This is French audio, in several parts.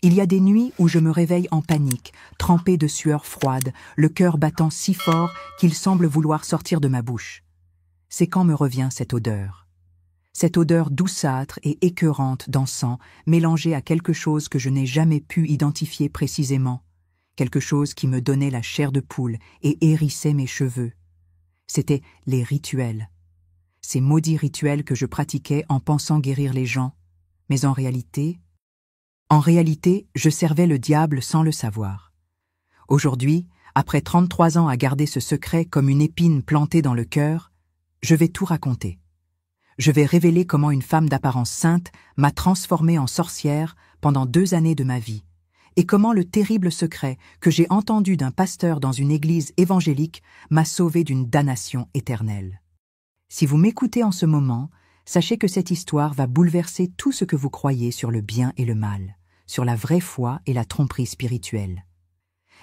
Il y a des nuits où je me réveille en panique, trempée de sueur froide, le cœur battant si fort qu'il semble vouloir sortir de ma bouche. C'est quand me revient cette odeur. Cette odeur douceâtre et écœurante d'encens, mélangée à quelque chose que je n'ai jamais pu identifier précisément, quelque chose qui me donnait la chair de poule et hérissait mes cheveux. C'étaient les rituels. Ces maudits rituels que je pratiquais en pensant guérir les gens. Mais en réalité, je servais le diable sans le savoir. Aujourd'hui, après 33 ans à garder ce secret comme une épine plantée dans le cœur, je vais tout raconter. Je vais révéler comment une femme d'apparence sainte m'a transformée en sorcière pendant 2 années de ma vie, et comment le terrible secret que j'ai entendu d'un pasteur dans une église évangélique m'a sauvée d'une damnation éternelle. Si vous m'écoutez en ce moment, sachez que cette histoire va bouleverser tout ce que vous croyez sur le bien et le mal, sur la vraie foi et la tromperie spirituelle.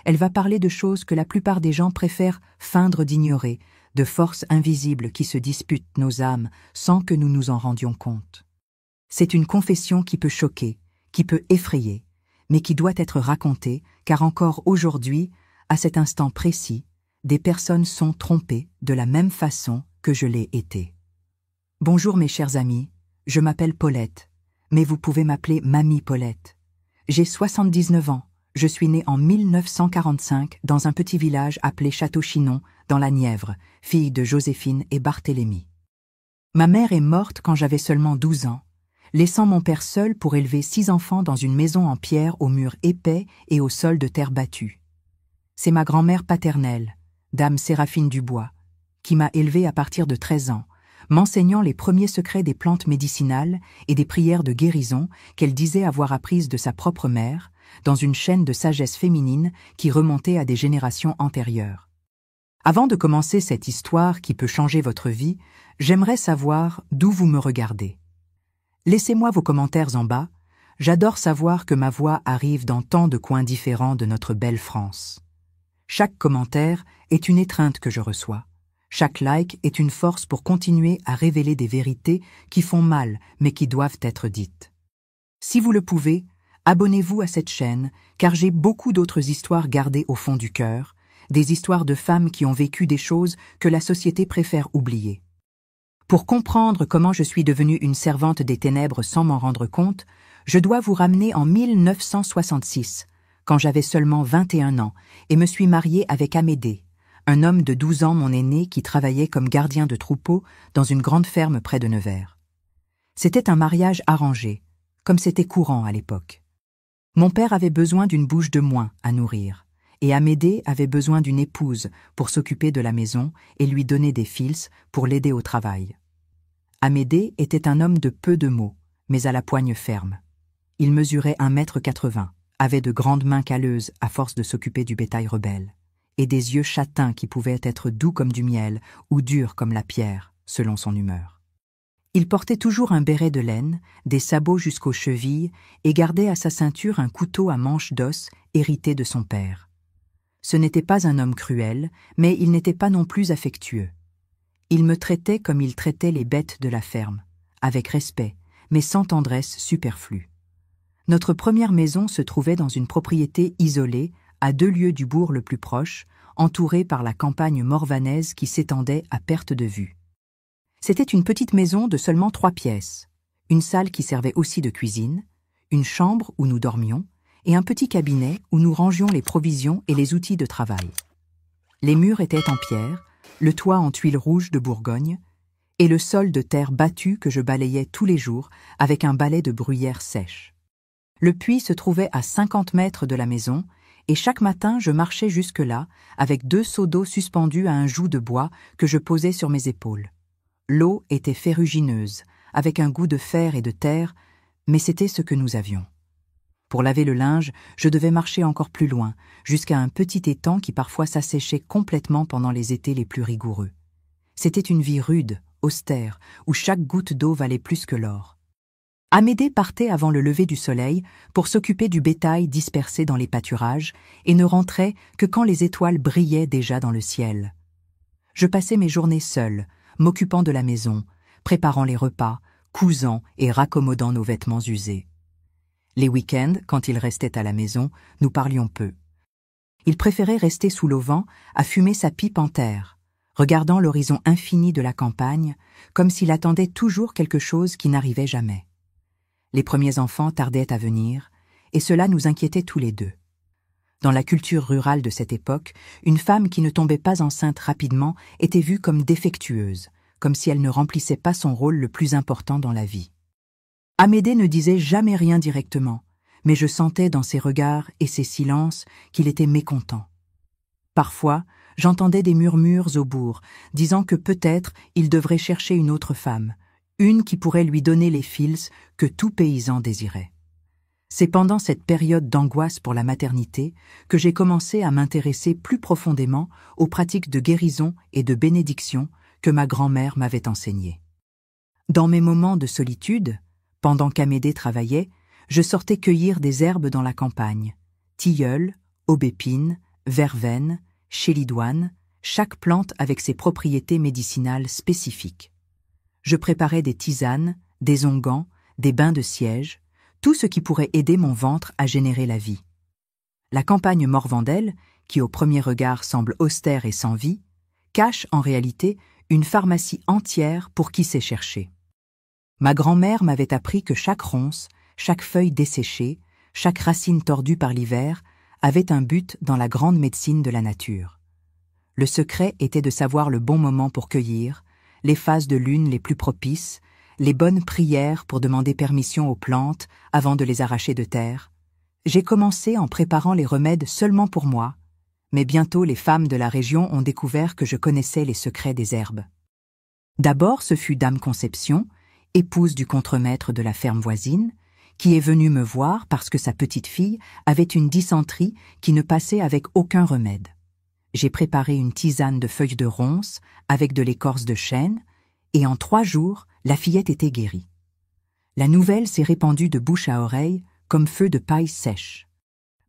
Elle va parler de choses que la plupart des gens préfèrent feindre d'ignorer, de forces invisibles qui se disputent nos âmes sans que nous nous en rendions compte. C'est une confession qui peut choquer, qui peut effrayer, mais qui doit être racontée, car encore aujourd'hui, à cet instant précis, des personnes sont trompées de la même façon que je l'ai été. Bonjour mes chers amis, je m'appelle Paulette, mais vous pouvez m'appeler Mamie Paulette. J'ai 79 ans, je suis née en 1945 dans un petit village appelé Château-Chinon, dans la Nièvre, fille de Joséphine et Barthélemy. Ma mère est morte quand j'avais seulement 12 ans, laissant mon père seul pour élever 6 enfants dans une maison en pierre aux murs épais et au sol de terre battue. C'est ma grand-mère paternelle, Dame Séraphine Dubois, qui m'a élevée à partir de 13 ans, m'enseignant les premiers secrets des plantes médicinales et des prières de guérison qu'elle disait avoir apprises de sa propre mère, dans une chaîne de sagesse féminine qui remontait à des générations antérieures. Avant de commencer cette histoire qui peut changer votre vie, j'aimerais savoir d'où vous me regardez. Laissez-moi vos commentaires en bas, j'adore savoir que ma voix arrive dans tant de coins différents de notre belle France. Chaque commentaire est une étreinte que je reçois. Chaque like est une force pour continuer à révéler des vérités qui font mal mais qui doivent être dites. Si vous le pouvez, abonnez-vous à cette chaîne car j'ai beaucoup d'autres histoires gardées au fond du cœur, des histoires de femmes qui ont vécu des choses que la société préfère oublier. Pour comprendre comment je suis devenue une servante des ténèbres sans m'en rendre compte, je dois vous ramener en 1966, quand j'avais seulement 21 ans et me suis mariée avec Amédée, un homme de 12 ans mon aîné qui travaillait comme gardien de troupeau dans une grande ferme près de Nevers. C'était un mariage arrangé, comme c'était courant à l'époque. Mon père avait besoin d'une bouche de moins à nourrir, et Amédée avait besoin d'une épouse pour s'occuper de la maison et lui donner des fils pour l'aider au travail. Amédée était un homme de peu de mots, mais à la poigne ferme. Il mesurait 1,80 m, avait de grandes mains calleuses à force de s'occuper du bétail rebelle, et des yeux châtains qui pouvaient être doux comme du miel ou durs comme la pierre, selon son humeur. Il portait toujours un béret de laine, des sabots jusqu'aux chevilles et gardait à sa ceinture un couteau à manche d'os hérité de son père. Ce n'était pas un homme cruel, mais il n'était pas non plus affectueux. Il me traitait comme il traitait les bêtes de la ferme, avec respect, mais sans tendresse superflue. Notre première maison se trouvait dans une propriété isolée, à 2 lieues du bourg le plus proche, entourée par la campagne morvanaise qui s'étendait à perte de vue. C'était une petite maison de seulement 3 pièces, une salle qui servait aussi de cuisine, une chambre où nous dormions, et un petit cabinet où nous rangions les provisions et les outils de travail. Les murs étaient en pierre, le toit en tuiles rouges de Bourgogne, et le sol de terre battue que je balayais tous les jours avec un balai de bruyère sèche. Le puits se trouvait à 50 mètres de la maison, et chaque matin je marchais jusque-là avec 2 seaux d'eau suspendus à un joug de bois que je posais sur mes épaules. L'eau était ferrugineuse, avec un goût de fer et de terre, mais c'était ce que nous avions. Pour laver le linge, je devais marcher encore plus loin, jusqu'à un petit étang qui parfois s'asséchait complètement pendant les étés les plus rigoureux. C'était une vie rude, austère, où chaque goutte d'eau valait plus que l'or. Amédée partait avant le lever du soleil pour s'occuper du bétail dispersé dans les pâturages et ne rentrait que quand les étoiles brillaient déjà dans le ciel. Je passais mes journées seule, m'occupant de la maison, préparant les repas, cousant et raccommodant nos vêtements usés. Les week-ends, quand il restait à la maison, nous parlions peu. Il préférait rester sous l'auvent, à fumer sa pipe en terre, regardant l'horizon infini de la campagne, comme s'il attendait toujours quelque chose qui n'arrivait jamais. Les premiers enfants tardaient à venir, et cela nous inquiétait tous les deux. Dans la culture rurale de cette époque, une femme qui ne tombait pas enceinte rapidement était vue comme défectueuse, comme si elle ne remplissait pas son rôle le plus important dans la vie. Amédée ne disait jamais rien directement, mais je sentais dans ses regards et ses silences qu'il était mécontent. Parfois, j'entendais des murmures au bourg, disant que peut-être il devrait chercher une autre femme, une qui pourrait lui donner les fils que tout paysan désirait. C'est pendant cette période d'angoisse pour la maternité que j'ai commencé à m'intéresser plus profondément aux pratiques de guérison et de bénédiction que ma grand-mère m'avait enseignées. Dans mes moments de solitude, pendant qu'Amédée travaillait, je sortais cueillir des herbes dans la campagne, tilleul, aubépine, verveine, chélidoine, chaque plante avec ses propriétés médicinales spécifiques. Je préparais des tisanes, des onguents, des bains de siège, tout ce qui pourrait aider mon ventre à générer la vie. La campagne morvandelle, qui au premier regard semble austère et sans vie, cache en réalité une pharmacie entière pour qui sait chercher. Ma grand-mère m'avait appris que chaque ronce, chaque feuille desséchée, chaque racine tordue par l'hiver avait un but dans la grande médecine de la nature. Le secret était de savoir le bon moment pour cueillir, les phases de lune les plus propices, les bonnes prières pour demander permission aux plantes avant de les arracher de terre. J'ai commencé en préparant les remèdes seulement pour moi, mais bientôt les femmes de la région ont découvert que je connaissais les secrets des herbes. D'abord, ce fut Dame Conception, épouse du contremaître de la ferme voisine, qui est venue me voir parce que sa petite-fille avait une dysenterie qui ne passait avec aucun remède. J'ai préparé une tisane de feuilles de ronces avec de l'écorce de chêne, et en 3 jours, la fillette était guérie. La nouvelle s'est répandue de bouche à oreille comme feu de paille sèche.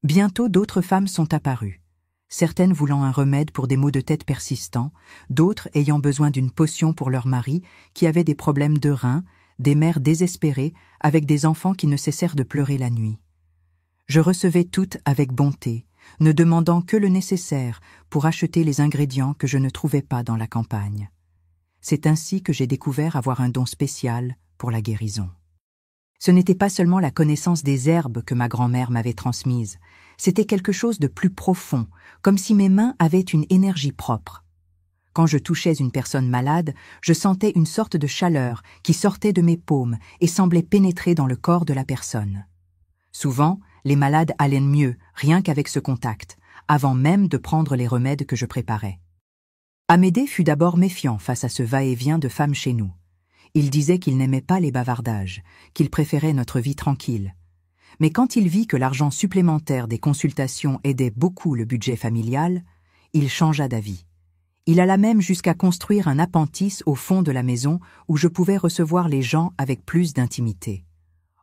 Bientôt d'autres femmes sont apparues, certaines voulant un remède pour des maux de tête persistants, d'autres ayant besoin d'une potion pour leur mari qui avait des problèmes de reins, des mères désespérées avec des enfants qui ne cessèrent de pleurer la nuit. Je recevais toutes avec bonté, ne demandant que le nécessaire pour acheter les ingrédients que je ne trouvais pas dans la campagne. C'est ainsi que j'ai découvert avoir un don spécial pour la guérison. Ce n'était pas seulement la connaissance des herbes que ma grand-mère m'avait transmise, c'était quelque chose de plus profond, comme si mes mains avaient une énergie propre. Quand je touchais une personne malade, je sentais une sorte de chaleur qui sortait de mes paumes et semblait pénétrer dans le corps de la personne. Souvent, les malades allaient mieux, rien qu'avec ce contact, avant même de prendre les remèdes que je préparais. Amédée fut d'abord méfiant face à ce va-et-vient de femmes chez nous. Il disait qu'il n'aimait pas les bavardages, qu'il préférait notre vie tranquille. Mais quand il vit que l'argent supplémentaire des consultations aidait beaucoup le budget familial, il changea d'avis. Il alla même jusqu'à construire un appentis au fond de la maison où je pouvais recevoir les gens avec plus d'intimité.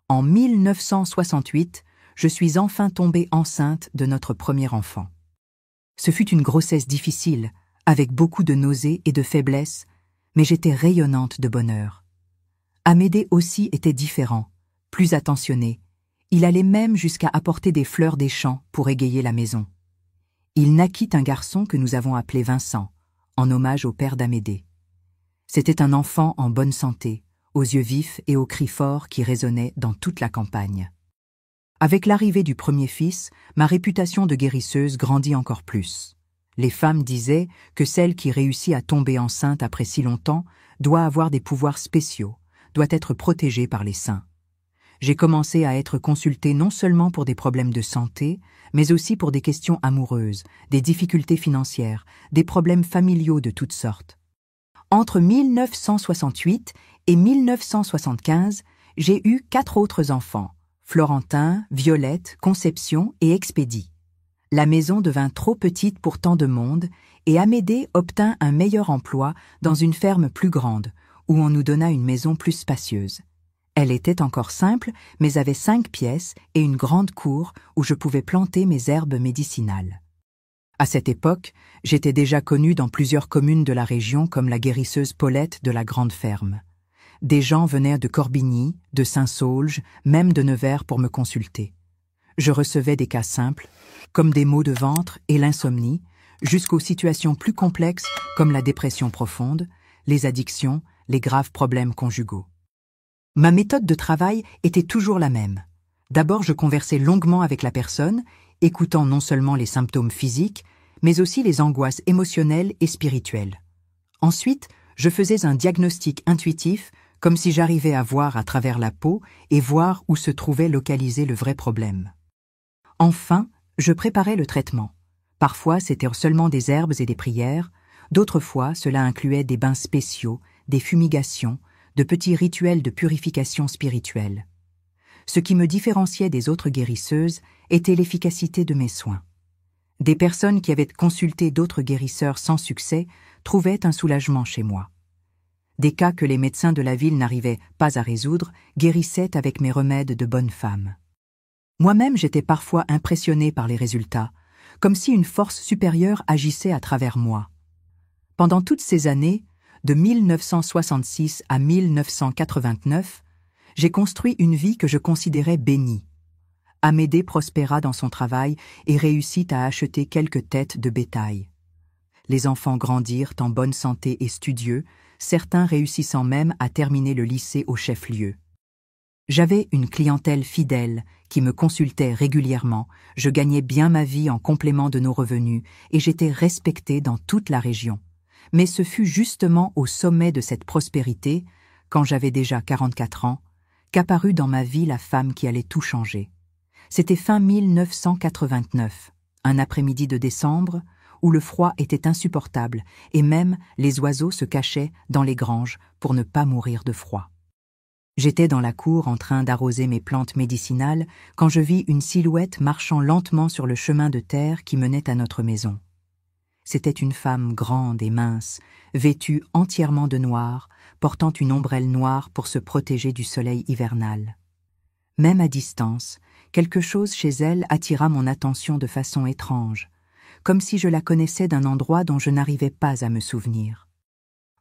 En 1968, je suis enfin tombée enceinte de notre premier enfant. Ce fut une grossesse difficile, avec beaucoup de nausées et de faiblesse, mais j'étais rayonnante de bonheur. Amédée aussi était différent, plus attentionné. Il allait même jusqu'à apporter des fleurs des champs pour égayer la maison. Il naquit un garçon que nous avons appelé Vincent, en hommage au père d'Amédée. C'était un enfant en bonne santé, aux yeux vifs et aux cris forts qui résonnaient dans toute la campagne. Avec l'arrivée du premier fils, ma réputation de guérisseuse grandit encore plus. Les femmes disaient que celle qui réussit à tomber enceinte après si longtemps doit avoir des pouvoirs spéciaux, doit être protégée par les saints. J'ai commencé à être consultée non seulement pour des problèmes de santé, mais aussi pour des questions amoureuses, des difficultés financières, des problèmes familiaux de toutes sortes. Entre 1968 et 1975, j'ai eu 4 autres enfants, Florentin, Violette, Conception et Expédie. La maison devint trop petite pour tant de monde et Amédée obtint un meilleur emploi dans une ferme plus grande, où on nous donna une maison plus spacieuse. Elle était encore simple, mais avait 5 pièces et une grande cour où je pouvais planter mes herbes médicinales. À cette époque, j'étais déjà connue dans plusieurs communes de la région comme la guérisseuse Paulette de la Grande Ferme. Des gens venaient de Corbigny, de Saint-Saulge, même de Nevers pour me consulter. Je recevais des cas simples, comme des maux de ventre et l'insomnie, jusqu'aux situations plus complexes comme la dépression profonde, les addictions, les graves problèmes conjugaux. Ma méthode de travail était toujours la même. D'abord, je conversais longuement avec la personne, écoutant non seulement les symptômes physiques, mais aussi les angoisses émotionnelles et spirituelles. Ensuite, je faisais un diagnostic intuitif, comme si j'arrivais à voir à travers la peau et voir où se trouvait localisé le vrai problème. Enfin, je préparais le traitement. Parfois, c'était seulement des herbes et des prières, d'autres fois, cela incluait des bains spéciaux, des fumigations, de petits rituels de purification spirituelle. Ce qui me différenciait des autres guérisseuses était l'efficacité de mes soins. Des personnes qui avaient consulté d'autres guérisseurs sans succès trouvaient un soulagement chez moi. Des cas que les médecins de la ville n'arrivaient pas à résoudre guérissaient avec mes remèdes de bonne femme. Moi-même, j'étais parfois impressionné par les résultats, comme si une force supérieure agissait à travers moi. Pendant toutes ces années, de 1966 à 1989, j'ai construit une vie que je considérais bénie. Amédée prospéra dans son travail et réussit à acheter quelques têtes de bétail. Les enfants grandirent en bonne santé et studieux, certains réussissant même à terminer le lycée au chef-lieu. J'avais une clientèle fidèle qui me consultait régulièrement, je gagnais bien ma vie en complément de nos revenus et j'étais respectée dans toute la région. Mais ce fut justement au sommet de cette prospérité, quand j'avais déjà 44 ans, qu'apparut dans ma vie la femme qui allait tout changer. C'était fin 1989, un après-midi de décembre, où le froid était insupportable et même les oiseaux se cachaient dans les granges pour ne pas mourir de froid. J'étais dans la cour en train d'arroser mes plantes médicinales quand je vis une silhouette marchant lentement sur le chemin de terre qui menait à notre maison. C'était une femme grande et mince, vêtue entièrement de noir, portant une ombrelle noire pour se protéger du soleil hivernal. Même à distance, quelque chose chez elle attira mon attention de façon étrange, comme si je la connaissais d'un endroit dont je n'arrivais pas à me souvenir.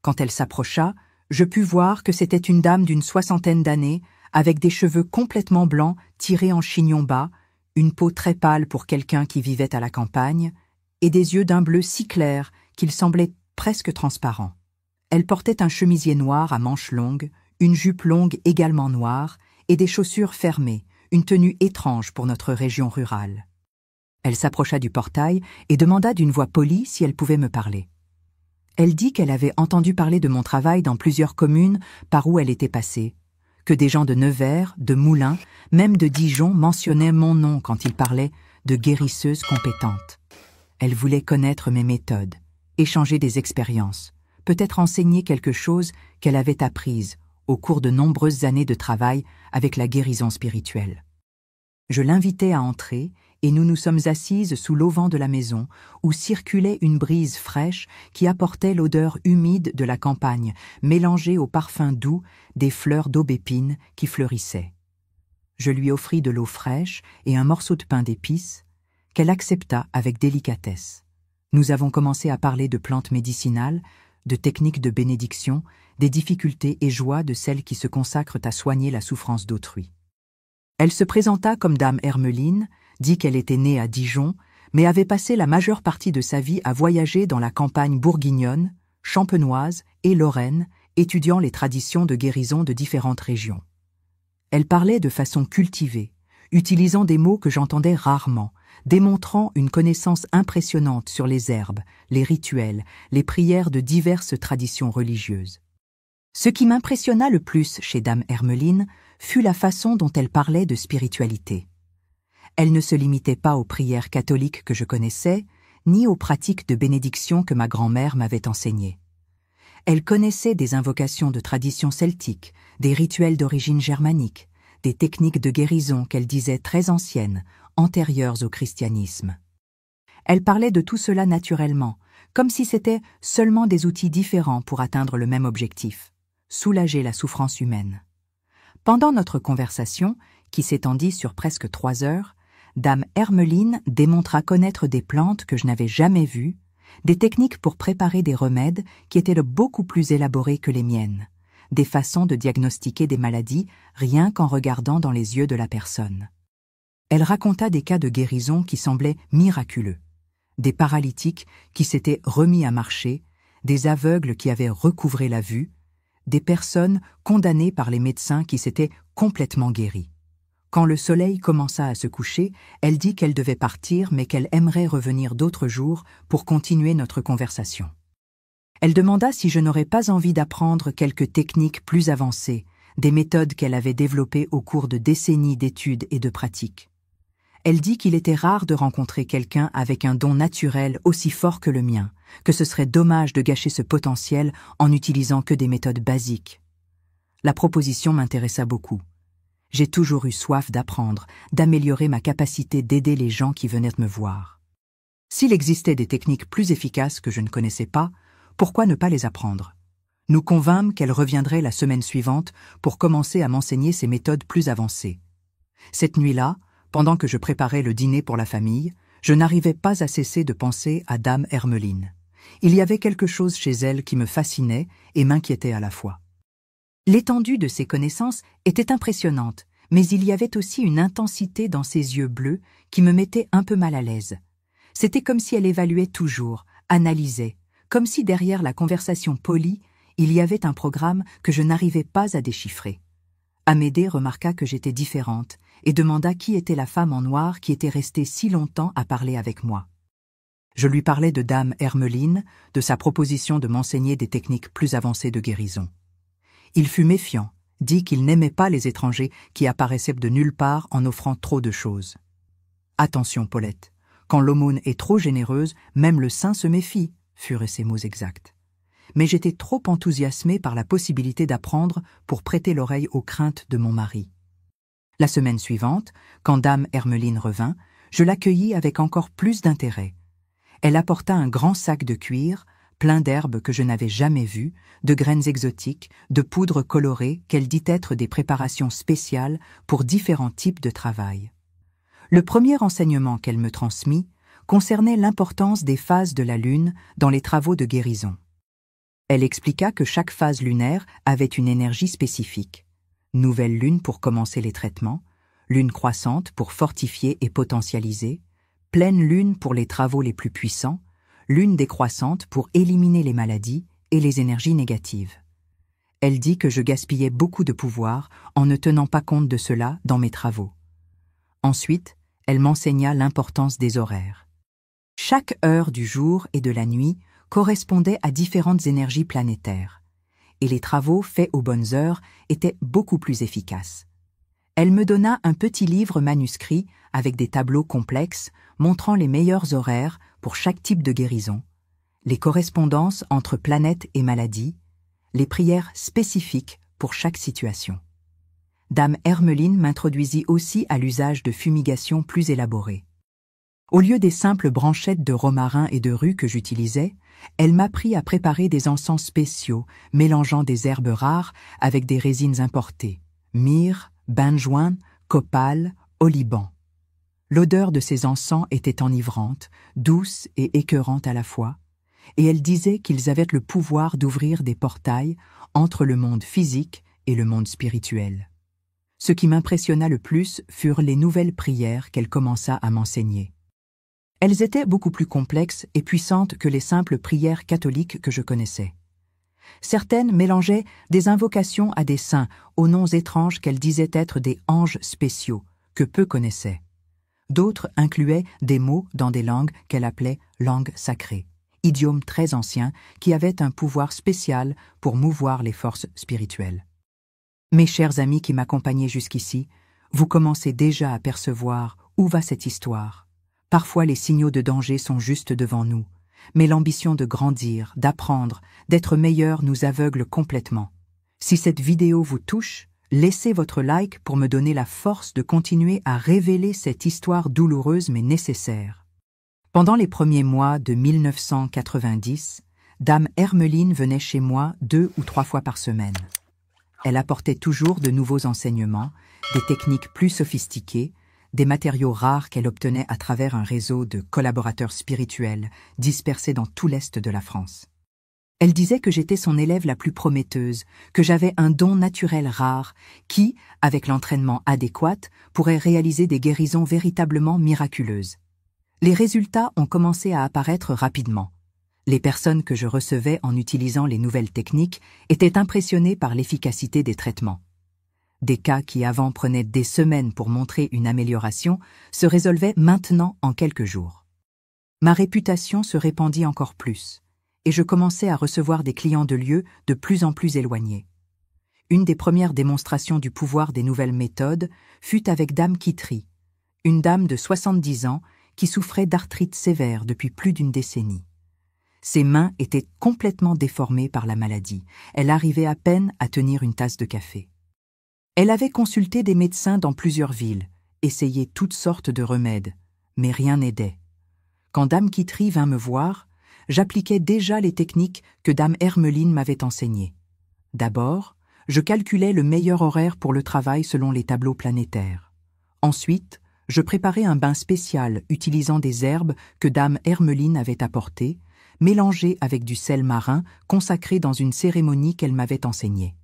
Quand elle s'approcha, je pus voir que c'était une dame d'une 60aine d'années, avec des cheveux complètement blancs tirés en chignon bas, une peau très pâle pour quelqu'un qui vivait à la campagne, et des yeux d'un bleu si clair qu'ils semblaient presque transparents. Elle portait un chemisier noir à manches longues, une jupe longue également noire, et des chaussures fermées, une tenue étrange pour notre région rurale. Elle s'approcha du portail et demanda d'une voix polie si elle pouvait me parler. Elle dit qu'elle avait entendu parler de mon travail dans plusieurs communes par où elle était passée, que des gens de Nevers, de Moulins, même de Dijon mentionnaient mon nom quand ils parlaient de guérisseuse compétente. Elle voulait connaître mes méthodes, échanger des expériences, peut-être enseigner quelque chose qu'elle avait apprise au cours de nombreuses années de travail avec la guérison spirituelle. Je l'invitai à entrer et nous nous sommes assises sous l'auvent de la maison où circulait une brise fraîche qui apportait l'odeur humide de la campagne mélangée au parfum doux des fleurs d'aubépine qui fleurissaient. Je lui offris de l'eau fraîche et un morceau de pain d'épices qu'elle accepta avec délicatesse. Nous avons commencé à parler de plantes médicinales, de techniques de bénédiction, des difficultés et joies de celles qui se consacrent à soigner la souffrance d'autrui. Elle se présenta comme dame Hermeline, dit qu'elle était née à Dijon, mais avait passé la majeure partie de sa vie à voyager dans la campagne bourguignonne, champenoise et lorraine, étudiant les traditions de guérison de différentes régions. Elle parlait de façon cultivée, utilisant des mots que j'entendais rarement, démontrant une connaissance impressionnante sur les herbes, les rituels, les prières de diverses traditions religieuses. Ce qui m'impressionna le plus chez dame Hermeline fut la façon dont elle parlait de spiritualité. Elle ne se limitait pas aux prières catholiques que je connaissais, ni aux pratiques de bénédiction que ma grand-mère m'avait enseignées. Elle connaissait des invocations de tradition celtique, des rituels d'origine germanique, des techniques de guérison qu'elle disait très anciennes, antérieures au christianisme. Elle parlait de tout cela naturellement, comme si c'était seulement des outils différents pour atteindre le même objectif, soulager la souffrance humaine. Pendant notre conversation, qui s'étendit sur presque 3 heures, dame Hermeline démontra connaître des plantes que je n'avais jamais vues, des techniques pour préparer des remèdes qui étaient beaucoup plus élaborés que les miennes, des façons de diagnostiquer des maladies rien qu'en regardant dans les yeux de la personne. Elle raconta des cas de guérison qui semblaient miraculeux, des paralytiques qui s'étaient remis à marcher, des aveugles qui avaient recouvré la vue, des personnes condamnées par les médecins qui s'étaient complètement guéries. Quand le soleil commença à se coucher, elle dit qu'elle devait partir mais qu'elle aimerait revenir d'autres jours pour continuer notre conversation. Elle demanda si je n'aurais pas envie d'apprendre quelques techniques plus avancées, des méthodes qu'elle avait développées au cours de décennies d'études et de pratiques. Elle dit qu'il était rare de rencontrer quelqu'un avec un don naturel aussi fort que le mien, que ce serait dommage de gâcher ce potentiel en n'utilisant que des méthodes basiques. La proposition m'intéressa beaucoup. J'ai toujours eu soif d'apprendre, d'améliorer ma capacité d'aider les gens qui venaient me voir. S'il existait des techniques plus efficaces que je ne connaissais pas, pourquoi ne pas les apprendre? Nous convînmes qu'elle reviendrait la semaine suivante pour commencer à m'enseigner ces méthodes plus avancées. Cette nuit-là, pendant que je préparais le dîner pour la famille, je n'arrivais pas à cesser de penser à Dame Hermeline. Il y avait quelque chose chez elle qui me fascinait et m'inquiétait à la fois. L'étendue de ses connaissances était impressionnante, mais il y avait aussi une intensité dans ses yeux bleus qui me mettait un peu mal à l'aise. C'était comme si elle évaluait toujours, analysait, comme si derrière la conversation polie, il y avait un programme que je n'arrivais pas à déchiffrer. Amédée remarqua que j'étais différente et demanda qui était la femme en noir qui était restée si longtemps à parler avec moi. Je lui parlais de Dame Hermeline, de sa proposition de m'enseigner des techniques plus avancées de guérison. Il fut méfiant, dit qu'il n'aimait pas les étrangers qui apparaissaient de nulle part en offrant trop de choses. « Attention, Paulette, quand l'aumône est trop généreuse, même le saint se méfie », furent ses mots exacts. Mais j'étais trop enthousiasmée par la possibilité d'apprendre pour prêter l'oreille aux craintes de mon mari. La semaine suivante, quand Dame Hermeline revint, je l'accueillis avec encore plus d'intérêt. Elle apporta un grand sac de cuir, plein d'herbes que je n'avais jamais vues, de graines exotiques, de poudres colorées qu'elle dit être des préparations spéciales pour différents types de travail. Le premier enseignement qu'elle me transmit concernait l'importance des phases de la Lune dans les travaux de guérison. Elle expliqua que chaque phase lunaire avait une énergie spécifique. Nouvelle lune pour commencer les traitements, lune croissante pour fortifier et potentialiser, pleine lune pour les travaux les plus puissants, lune décroissante pour éliminer les maladies et les énergies négatives. Elle dit que je gaspillais beaucoup de pouvoir en ne tenant pas compte de cela dans mes travaux. Ensuite, elle m'enseigna l'importance des horaires. Chaque heure du jour et de la nuit correspondait à différentes énergies planétaires, et les travaux faits aux bonnes heures étaient beaucoup plus efficaces. Elle me donna un petit livre manuscrit avec des tableaux complexes montrant les meilleurs horaires pour chaque type de guérison, les correspondances entre planètes et maladies, les prières spécifiques pour chaque situation. Dame Hermeline m'introduisit aussi à l'usage de fumigations plus élaborées. Au lieu des simples branchettes de romarin et de rue que j'utilisais, elle m'apprit à préparer des encens spéciaux mélangeant des herbes rares avec des résines importées, myrrhe, benjoin, copal, oliban. L'odeur de ces encens était enivrante, douce et écœurante à la fois, et elle disait qu'ils avaient le pouvoir d'ouvrir des portails entre le monde physique et le monde spirituel. Ce qui m'impressionna le plus furent les nouvelles prières qu'elle commença à m'enseigner. Elles étaient beaucoup plus complexes et puissantes que les simples prières catholiques que je connaissais. Certaines mélangeaient des invocations à des saints aux noms étranges qu'elle disait être des anges spéciaux, que peu connaissaient. D'autres incluaient des mots dans des langues qu'elle appelait langues sacrées, idiomes très anciens qui avaient un pouvoir spécial pour mouvoir les forces spirituelles. Mes chers amis qui m'accompagnaient jusqu'ici, vous commencez déjà à percevoir où va cette histoire. Parfois les signaux de danger sont juste devant nous, mais l'ambition de grandir, d'apprendre, d'être meilleur nous aveugle complètement. Si cette vidéo vous touche, laissez votre like pour me donner la force de continuer à révéler cette histoire douloureuse mais nécessaire. Pendant les premiers mois de 1990, Dame Hermeline venait chez moi 2 ou 3 fois par semaine. Elle apportait toujours de nouveaux enseignements, des techniques plus sophistiquées, des matériaux rares qu'elle obtenait à travers un réseau de collaborateurs spirituels dispersés dans tout l'est de la France. Elle disait que j'étais son élève la plus prometteuse, que j'avais un don naturel rare, qui, avec l'entraînement adéquat, pourrait réaliser des guérisons véritablement miraculeuses. Les résultats ont commencé à apparaître rapidement. Les personnes que je recevais en utilisant les nouvelles techniques étaient impressionnées par l'efficacité des traitements. Des cas qui avant prenaient des semaines pour montrer une amélioration se résolvaient maintenant en quelques jours. Ma réputation se répandit encore plus, et je commençais à recevoir des clients de lieux de plus en plus éloignés. Une des premières démonstrations du pouvoir des nouvelles méthodes fut avec Dame Kitri, une dame de 70 ans qui souffrait d'arthrite sévère depuis plus d'une décennie. Ses mains étaient complètement déformées par la maladie. Elle arrivait à peine à tenir une tasse de café. Elle avait consulté des médecins dans plusieurs villes, essayé toutes sortes de remèdes, mais rien n'aidait. Quand Dame Kitri vint me voir, j'appliquais déjà les techniques que Dame Hermeline m'avait enseignées. D'abord, je calculais le meilleur horaire pour le travail selon les tableaux planétaires. Ensuite, je préparais un bain spécial utilisant des herbes que Dame Hermeline avait apportées, mélangées avec du sel marin consacré dans une cérémonie qu'elle m'avait enseignée.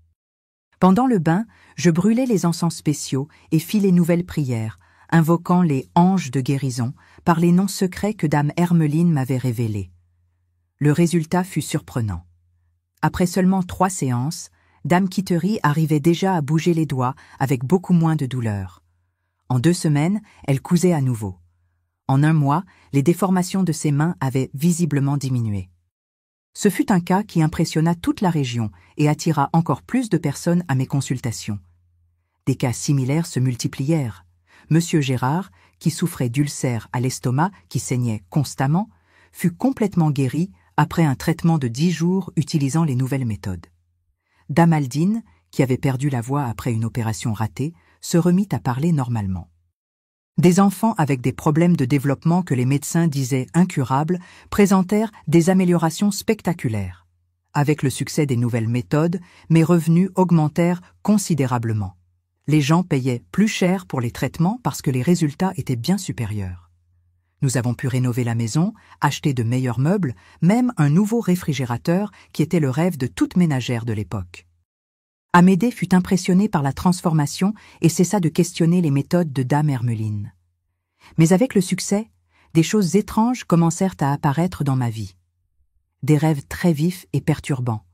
Pendant le bain, je brûlais les encens spéciaux et fis les nouvelles prières, invoquant les anges de guérison par les noms secrets que Dame Hermeline m'avait révélés. Le résultat fut surprenant. Après seulement 3 séances, Dame Kitri arrivait déjà à bouger les doigts avec beaucoup moins de douleur. En 2 semaines, elle cousait à nouveau. En 1 mois, les déformations de ses mains avaient visiblement diminué. Ce fut un cas qui impressionna toute la région et attira encore plus de personnes à mes consultations. Des cas similaires se multiplièrent. Monsieur Gérard, qui souffrait d'ulcères à l'estomac qui saignait constamment, fut complètement guéri après un traitement de 10 jours utilisant les nouvelles méthodes. Dame Aldine, qui avait perdu la voix après une opération ratée, se remit à parler normalement. Des enfants avec des problèmes de développement que les médecins disaient incurables présentèrent des améliorations spectaculaires. Avec le succès des nouvelles méthodes, mes revenus augmentèrent considérablement. Les gens payaient plus cher pour les traitements parce que les résultats étaient bien supérieurs. Nous avons pu rénover la maison, acheter de meilleurs meubles, même un nouveau réfrigérateur qui était le rêve de toute ménagère de l'époque. Amédée fut impressionné par la transformation et cessa de questionner les méthodes de Dame Hermeline. Mais avec le succès, des choses étranges commencèrent à apparaître dans ma vie. Des rêves très vifs et perturbants,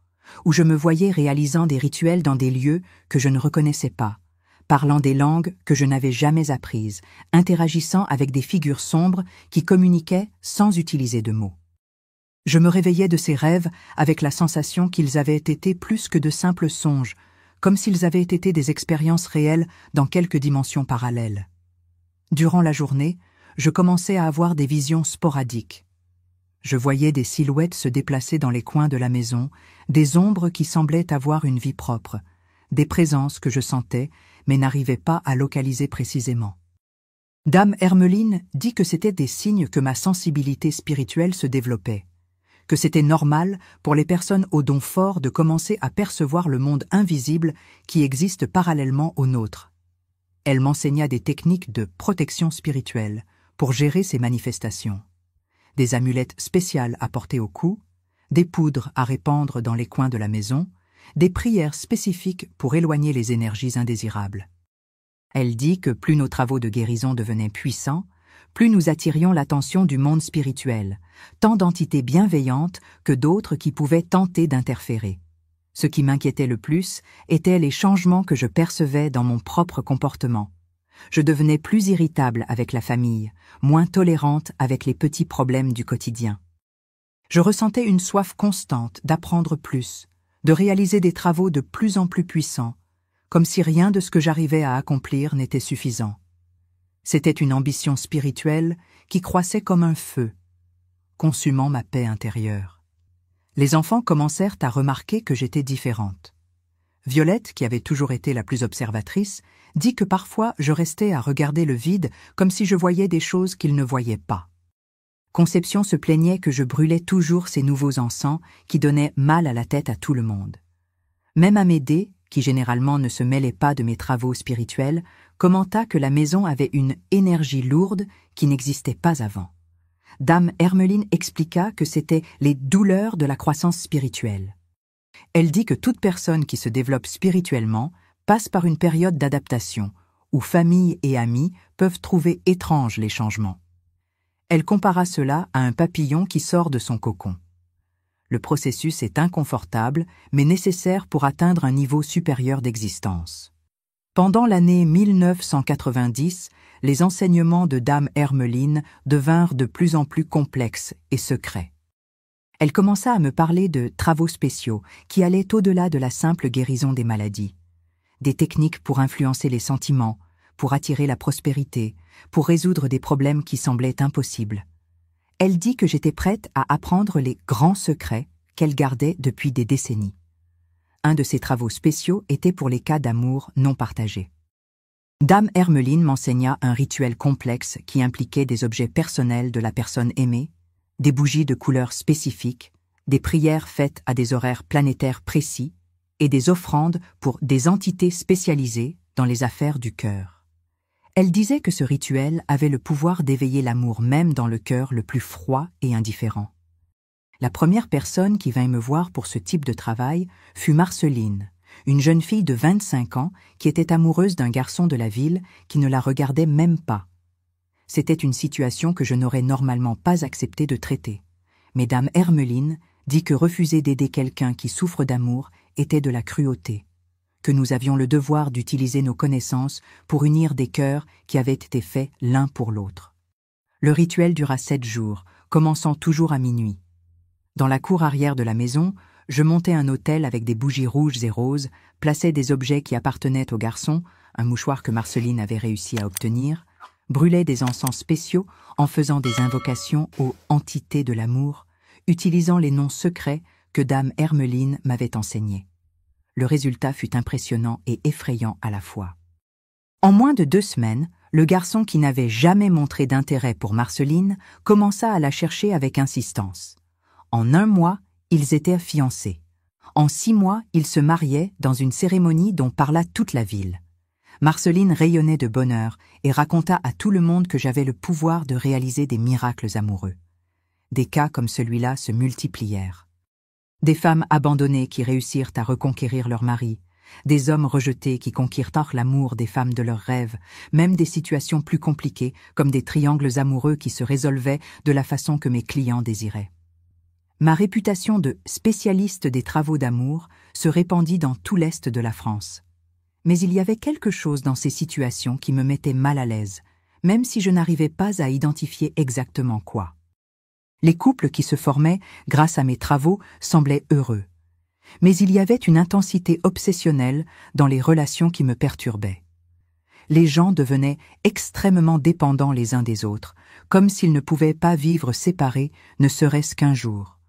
où je me voyais réalisant des rituels dans des lieux que je ne reconnaissais pas, parlant des langues que je n'avais jamais apprises, interagissant avec des figures sombres qui communiquaient sans utiliser de mots. Je me réveillais de ces rêves avec la sensation qu'ils avaient été plus que de simples songes, comme s'ils avaient été des expériences réelles dans quelques dimensions parallèles. Durant la journée, je commençais à avoir des visions sporadiques. Je voyais des silhouettes se déplacer dans les coins de la maison, des ombres qui semblaient avoir une vie propre, des présences que je sentais mais n'arrivais pas à localiser précisément. Dame Hermeline dit que c'étaient des signes que ma sensibilité spirituelle se développait, que c'était normal pour les personnes aux dons forts de commencer à percevoir le monde invisible qui existe parallèlement au nôtre. Elle m'enseigna des techniques de protection spirituelle pour gérer ces manifestations. Des amulettes spéciales à porter au cou, des poudres à répandre dans les coins de la maison, des prières spécifiques pour éloigner les énergies indésirables. Elle dit que plus nos travaux de guérison devenaient puissants, plus nous attirions l'attention du monde spirituel, tant d'entités bienveillantes que d'autres qui pouvaient tenter d'interférer. Ce qui m'inquiétait le plus étaient les changements que je percevais dans mon propre comportement. Je devenais plus irritable avec la famille, moins tolérante avec les petits problèmes du quotidien. Je ressentais une soif constante d'apprendre plus, de réaliser des travaux de plus en plus puissants, comme si rien de ce que j'arrivais à accomplir n'était suffisant. C'était une ambition spirituelle qui croissait comme un feu, consumant ma paix intérieure. Les enfants commencèrent à remarquer que j'étais différente. Violette, qui avait toujours été la plus observatrice, dit que parfois je restais à regarder le vide comme si je voyais des choses qu'ils ne voyaient pas. Conception se plaignait que je brûlais toujours ces nouveaux encens qui donnaient mal à la tête à tout le monde. Même Amédée, qui généralement ne se mêlait pas de mes travaux spirituels, commenta que la maison avait une énergie lourde qui n'existait pas avant. Dame Hermeline expliqua que c'était les douleurs de la croissance spirituelle. Elle dit que toute personne qui se développe spirituellement passe par une période d'adaptation, où famille et amis peuvent trouver étranges les changements. Elle compara cela à un papillon qui sort de son cocon. Le processus est inconfortable, mais nécessaire pour atteindre un niveau supérieur d'existence. Pendant l'année 1990, les enseignements de Dame Hermeline devinrent de plus en plus complexes et secrets. Elle commença à me parler de travaux spéciaux qui allaient au-delà de la simple guérison des maladies. Des techniques pour influencer les sentiments, pour attirer la prospérité, pour résoudre des problèmes qui semblaient impossibles. Elle dit que j'étais prête à apprendre les grands secrets qu'elle gardait depuis des décennies. Un de ses travaux spéciaux était pour les cas d'amour non partagés. Dame Hermeline m'enseigna un rituel complexe qui impliquait des objets personnels de la personne aimée, des bougies de couleurs spécifiques, des prières faites à des horaires planétaires précis et des offrandes pour des entités spécialisées dans les affaires du cœur. Elle disait que ce rituel avait le pouvoir d'éveiller l'amour même dans le cœur le plus froid et indifférent. La première personne qui vint me voir pour ce type de travail fut Marceline, une jeune fille de 25 ans qui était amoureuse d'un garçon de la ville qui ne la regardait même pas. C'était une situation que je n'aurais normalement pas accepté de traiter. Mais Dame Hermeline dit que refuser d'aider quelqu'un qui souffre d'amour était de la cruauté, que nous avions le devoir d'utiliser nos connaissances pour unir des cœurs qui avaient été faits l'un pour l'autre. Le rituel dura 7 jours, commençant toujours à minuit. Dans la cour arrière de la maison, je montais un autel avec des bougies rouges et roses, plaçais des objets qui appartenaient au garçon, un mouchoir que Marceline avait réussi à obtenir, brûlais des encens spéciaux en faisant des invocations aux entités de l'amour, utilisant les noms secrets que Dame Hermeline m'avait enseignés. Le résultat fut impressionnant et effrayant à la fois. En moins de 2 semaines, le garçon qui n'avait jamais montré d'intérêt pour Marceline commença à la chercher avec insistance. En 1 mois, ils étaient fiancés. En 6 mois, ils se mariaient dans une cérémonie dont parla toute la ville. Marceline rayonnait de bonheur et raconta à tout le monde que j'avais le pouvoir de réaliser des miracles amoureux. Des cas comme celui-là se multiplièrent. Des femmes abandonnées qui réussirent à reconquérir leur mari, des hommes rejetés qui conquirent l'amour des femmes de leurs rêves, même des situations plus compliquées comme des triangles amoureux qui se résolvaient de la façon que mes clients désiraient. Ma réputation de spécialiste des travaux d'amour se répandit dans tout l'est de la France. Mais il y avait quelque chose dans ces situations qui me mettait mal à l'aise, même si je n'arrivais pas à identifier exactement quoi. Les couples qui se formaient grâce à mes travaux semblaient heureux. Mais il y avait une intensité obsessionnelle dans les relations qui me perturbaient. Les gens devenaient extrêmement dépendants les uns des autres, comme s'ils ne pouvaient pas vivre séparés, ne serait-ce qu'un jour.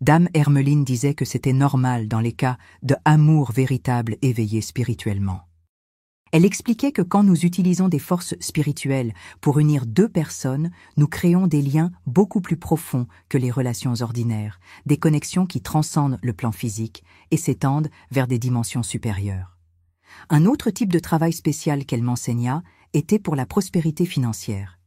Dame Hermeline disait que c'était normal dans les cas de amour véritable éveillé spirituellement. Elle expliquait que quand nous utilisons des forces spirituelles pour unir 2 personnes, nous créons des liens beaucoup plus profonds que les relations ordinaires, des connexions qui transcendent le plan physique et s'étendent vers des dimensions supérieures. Un autre type de travail spécial qu'elle m'enseigna était pour la prospérité financière.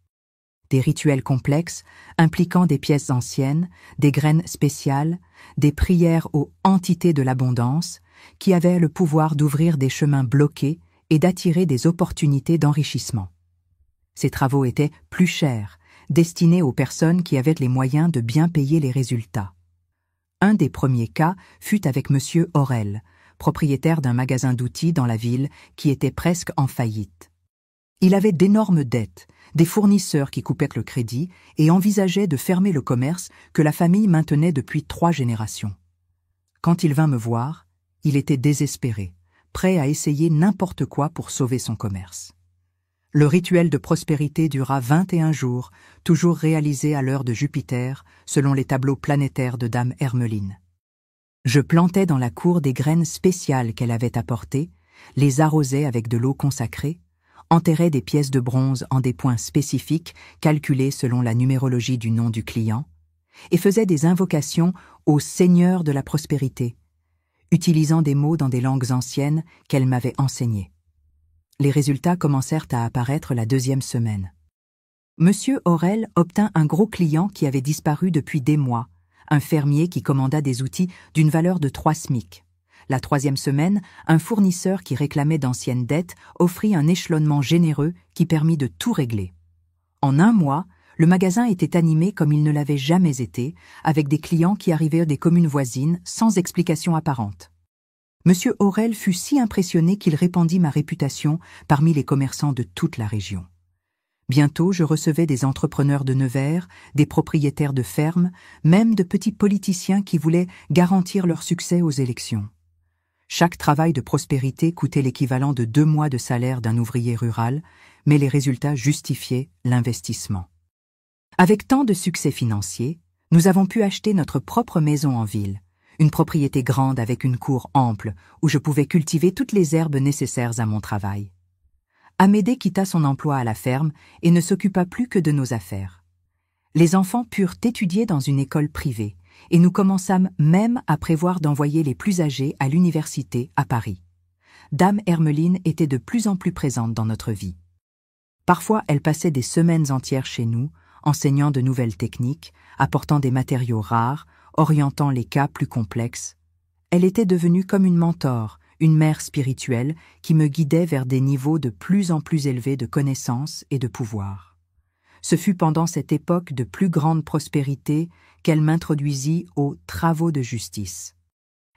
Des rituels complexes impliquant des pièces anciennes, des graines spéciales, des prières aux entités de l'abondance qui avaient le pouvoir d'ouvrir des chemins bloqués et d'attirer des opportunités d'enrichissement. Ces travaux étaient plus chers, destinés aux personnes qui avaient les moyens de bien payer les résultats. Un des premiers cas fut avec M. Aurel, propriétaire d'un magasin d'outils dans la ville qui était presque en faillite. Il avait d'énormes dettes, des fournisseurs qui coupaient le crédit et envisageaient de fermer le commerce que la famille maintenait depuis 3 générations. Quand il vint me voir, il était désespéré, prêt à essayer n'importe quoi pour sauver son commerce. Le rituel de prospérité dura 21 jours, toujours réalisé à l'heure de Jupiter, selon les tableaux planétaires de Dame Hermeline. Je plantais dans la cour des graines spéciales qu'elle avait apportées, les arrosais avec de l'eau consacrée, enterrait des pièces de bronze en des points spécifiques calculés selon la numérologie du nom du client, et faisait des invocations au Seigneur de la prospérité, utilisant des mots dans des langues anciennes qu'elle m'avait enseignées. Les résultats commencèrent à apparaître la 2e semaine. Monsieur Aurel obtint un gros client qui avait disparu depuis des mois, un fermier qui commanda des outils d'une valeur de 3 SMIC. La 3e semaine, un fournisseur qui réclamait d'anciennes dettes offrit un échelonnement généreux qui permit de tout régler. En un mois, le magasin était animé comme il ne l'avait jamais été, avec des clients qui arrivaient des communes voisines sans explication apparente. Monsieur Aurel fut si impressionné qu'il répandit ma réputation parmi les commerçants de toute la région. Bientôt, je recevais des entrepreneurs de Nevers, des propriétaires de fermes, même de petits politiciens qui voulaient garantir leur succès aux élections. Chaque travail de prospérité coûtait l'équivalent de 2 mois de salaire d'un ouvrier rural, mais les résultats justifiaient l'investissement. Avec tant de succès financiers, nous avons pu acheter notre propre maison en ville, une propriété grande avec une cour ample où je pouvais cultiver toutes les herbes nécessaires à mon travail. Amédée quitta son emploi à la ferme et ne s'occupa plus que de nos affaires. Les enfants purent étudier dans une école privée et nous commençâmes même à prévoir d'envoyer les plus âgés à l'université à Paris. Dame Hermeline était de plus en plus présente dans notre vie. Parfois, elle passait des semaines entières chez nous, enseignant de nouvelles techniques, apportant des matériaux rares, orientant les cas plus complexes. Elle était devenue comme une mentor, une mère spirituelle qui me guidait vers des niveaux de plus en plus élevés de connaissances et de pouvoir. Ce fut pendant cette époque de plus grande prospérité qu'elle m'introduisit aux travaux de justice.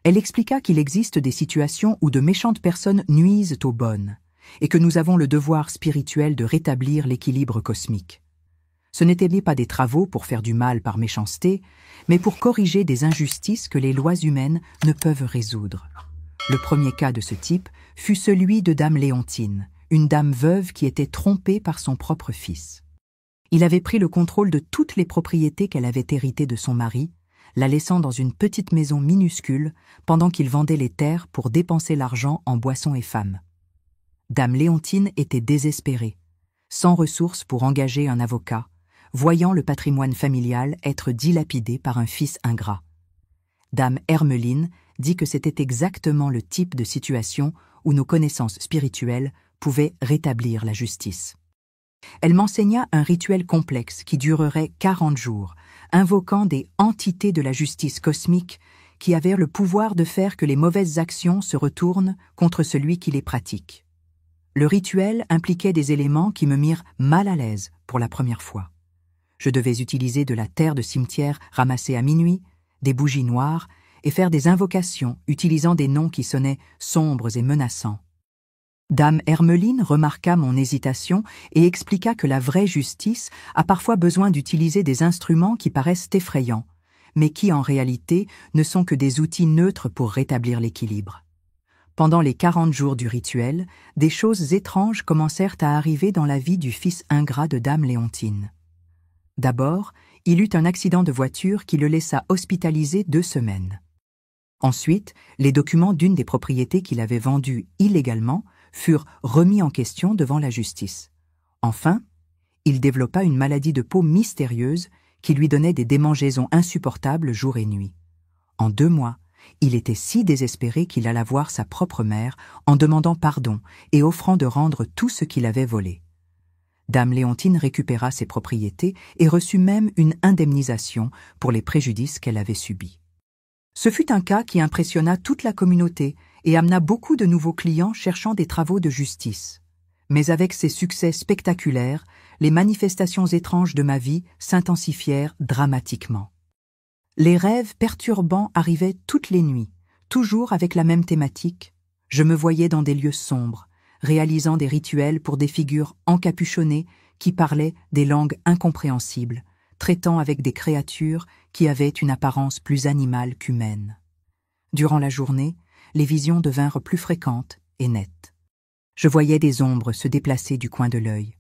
Elle expliqua qu'il existe des situations où de méchantes personnes nuisent aux bonnes, et que nous avons le devoir spirituel de rétablir l'équilibre cosmique. Ce n'étaient pas des travaux pour faire du mal par méchanceté, mais pour corriger des injustices que les lois humaines ne peuvent résoudre. Le premier cas de ce type fut celui de Dame Léontine, une dame veuve qui était trompée par son propre fils. Il avait pris le contrôle de toutes les propriétés qu'elle avait héritées de son mari, la laissant dans une petite maison minuscule pendant qu'il vendait les terres pour dépenser l'argent en boissons et femmes. Dame Léontine était désespérée, sans ressources pour engager un avocat, voyant le patrimoine familial être dilapidé par un fils ingrat. Dame Hermeline dit que c'était exactement le type de situation où nos connaissances spirituelles pouvaient rétablir la justice. Elle m'enseigna un rituel complexe qui durerait 40 jours, invoquant des entités de la justice cosmique qui avaient le pouvoir de faire que les mauvaises actions se retournent contre celui qui les pratique. Le rituel impliquait des éléments qui me mirent mal à l'aise pour la première fois. Je devais utiliser de la terre de cimetière ramassée à minuit, des bougies noires, et faire des invocations utilisant des noms qui sonnaient sombres et menaçants. Dame Hermeline remarqua mon hésitation et expliqua que la vraie justice a parfois besoin d'utiliser des instruments qui paraissent effrayants, mais qui en réalité ne sont que des outils neutres pour rétablir l'équilibre. Pendant les 40 jours du rituel, des choses étranges commencèrent à arriver dans la vie du fils ingrat de Dame Léontine. D'abord, il eut un accident de voiture qui le laissa hospitalisé 2 semaines. Ensuite, les documents d'une des propriétés qu'il avait vendues illégalement furent remis en question devant la justice. Enfin, il développa une maladie de peau mystérieuse qui lui donnait des démangeaisons insupportables jour et nuit. En 2 mois, il était si désespéré qu'il alla voir sa propre mère en demandant pardon et offrant de rendre tout ce qu'il avait volé. Dame Léontine récupéra ses propriétés et reçut même une indemnisation pour les préjudices qu'elle avait subis. Ce fut un cas qui impressionna toute la communauté et amena beaucoup de nouveaux clients cherchant des travaux de justice. Mais avec ces succès spectaculaires, les manifestations étranges de ma vie s'intensifièrent dramatiquement. Les rêves perturbants arrivaient toutes les nuits, toujours avec la même thématique. Je me voyais dans des lieux sombres, réalisant des rituels pour des figures encapuchonnées qui parlaient des langues incompréhensibles, traitant avec des créatures qui avaient une apparence plus animale qu'humaine. Durant la journée, les visions devinrent plus fréquentes et nettes. Je voyais des ombres se déplacer du coin de l'œil,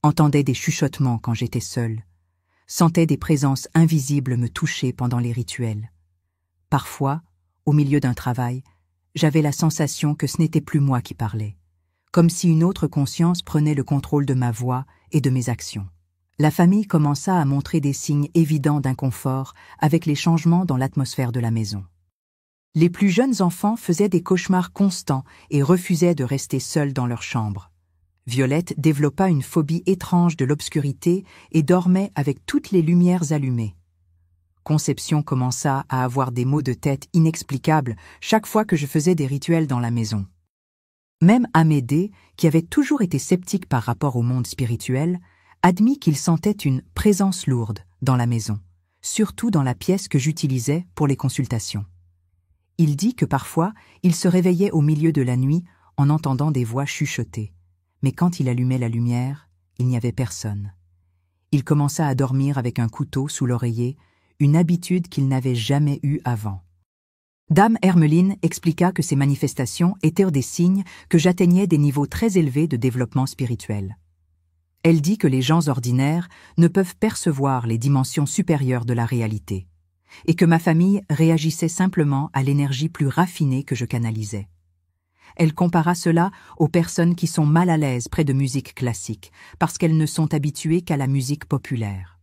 entendais des chuchotements quand j'étais seule, sentais des présences invisibles me toucher pendant les rituels. Parfois, au milieu d'un travail, j'avais la sensation que ce n'était plus moi qui parlais, comme si une autre conscience prenait le contrôle de ma voix et de mes actions. La famille commença à montrer des signes évidents d'inconfort avec les changements dans l'atmosphère de la maison. Les plus jeunes enfants faisaient des cauchemars constants et refusaient de rester seuls dans leur chambre. Violette développa une phobie étrange de l'obscurité et dormait avec toutes les lumières allumées. Conception commença à avoir des maux de tête inexplicables chaque fois que je faisais des rituels dans la maison. Même Amédée, qui avait toujours été sceptique par rapport au monde spirituel, admit qu'il sentait une présence lourde dans la maison, surtout dans la pièce que j'utilisais pour les consultations. Il dit que parfois, il se réveillait au milieu de la nuit en entendant des voix chuchoter. Mais quand il allumait la lumière, il n'y avait personne. Il commença à dormir avec un couteau sous l'oreiller, une habitude qu'il n'avait jamais eue avant. Dame Hermeline expliqua que ces manifestations étaient des signes que j'atteignais des niveaux très élevés de développement spirituel. Elle dit que les gens ordinaires ne peuvent percevoir les dimensions supérieures de la réalité, et que ma famille réagissait simplement à l'énergie plus raffinée que je canalisais. Elle compara cela aux personnes qui sont mal à l'aise près de musique classique, parce qu'elles ne sont habituées qu'à la musique populaire.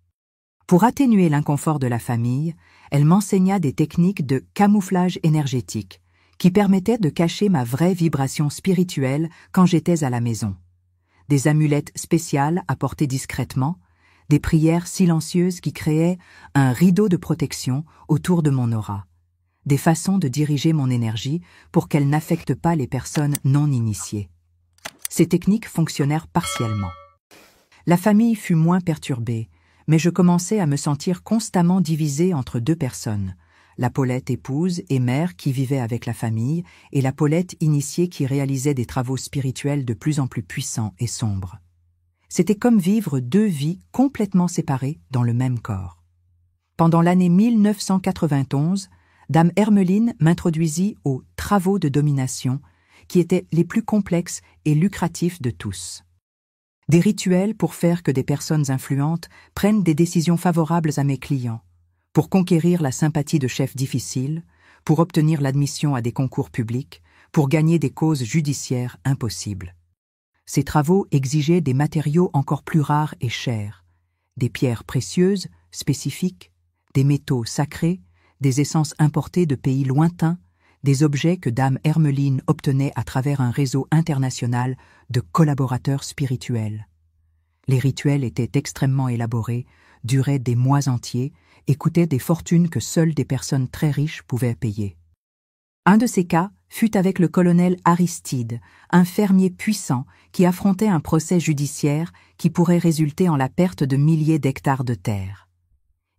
Pour atténuer l'inconfort de la famille, elle m'enseigna des techniques de camouflage énergétique, qui permettaient de cacher ma vraie vibration spirituelle quand j'étais à la maison. Des amulettes spéciales à porter discrètement, des prières silencieuses qui créaient un rideau de protection autour de mon aura. Des façons de diriger mon énergie pour qu'elle n'affecte pas les personnes non initiées. Ces techniques fonctionnèrent partiellement. La famille fut moins perturbée, mais je commençais à me sentir constamment divisée entre deux personnes, la Paulette épouse et mère qui vivait avec la famille et la Paulette initiée qui réalisait des travaux spirituels de plus en plus puissants et sombres. C'était comme vivre deux vies complètement séparées dans le même corps. Pendant l'année 1991, Dame Hermeline m'introduisit aux travaux de domination, qui étaient les plus complexes et lucratifs de tous. Des rituels pour faire que des personnes influentes prennent des décisions favorables à mes clients, pour conquérir la sympathie de chefs difficiles, pour obtenir l'admission à des concours publics, pour gagner des causes judiciaires impossibles. Ces travaux exigeaient des matériaux encore plus rares et chers, des pierres précieuses, spécifiques, des métaux sacrés, des essences importées de pays lointains, des objets que Dame Hermeline obtenait à travers un réseau international de collaborateurs spirituels. Les rituels étaient extrêmement élaborés, duraient des mois entiers et coûtaient des fortunes que seules des personnes très riches pouvaient payer. Un de ces cas fut avec le colonel Aristide, un fermier puissant qui affrontait un procès judiciaire qui pourrait résulter en la perte de milliers d'hectares de terre.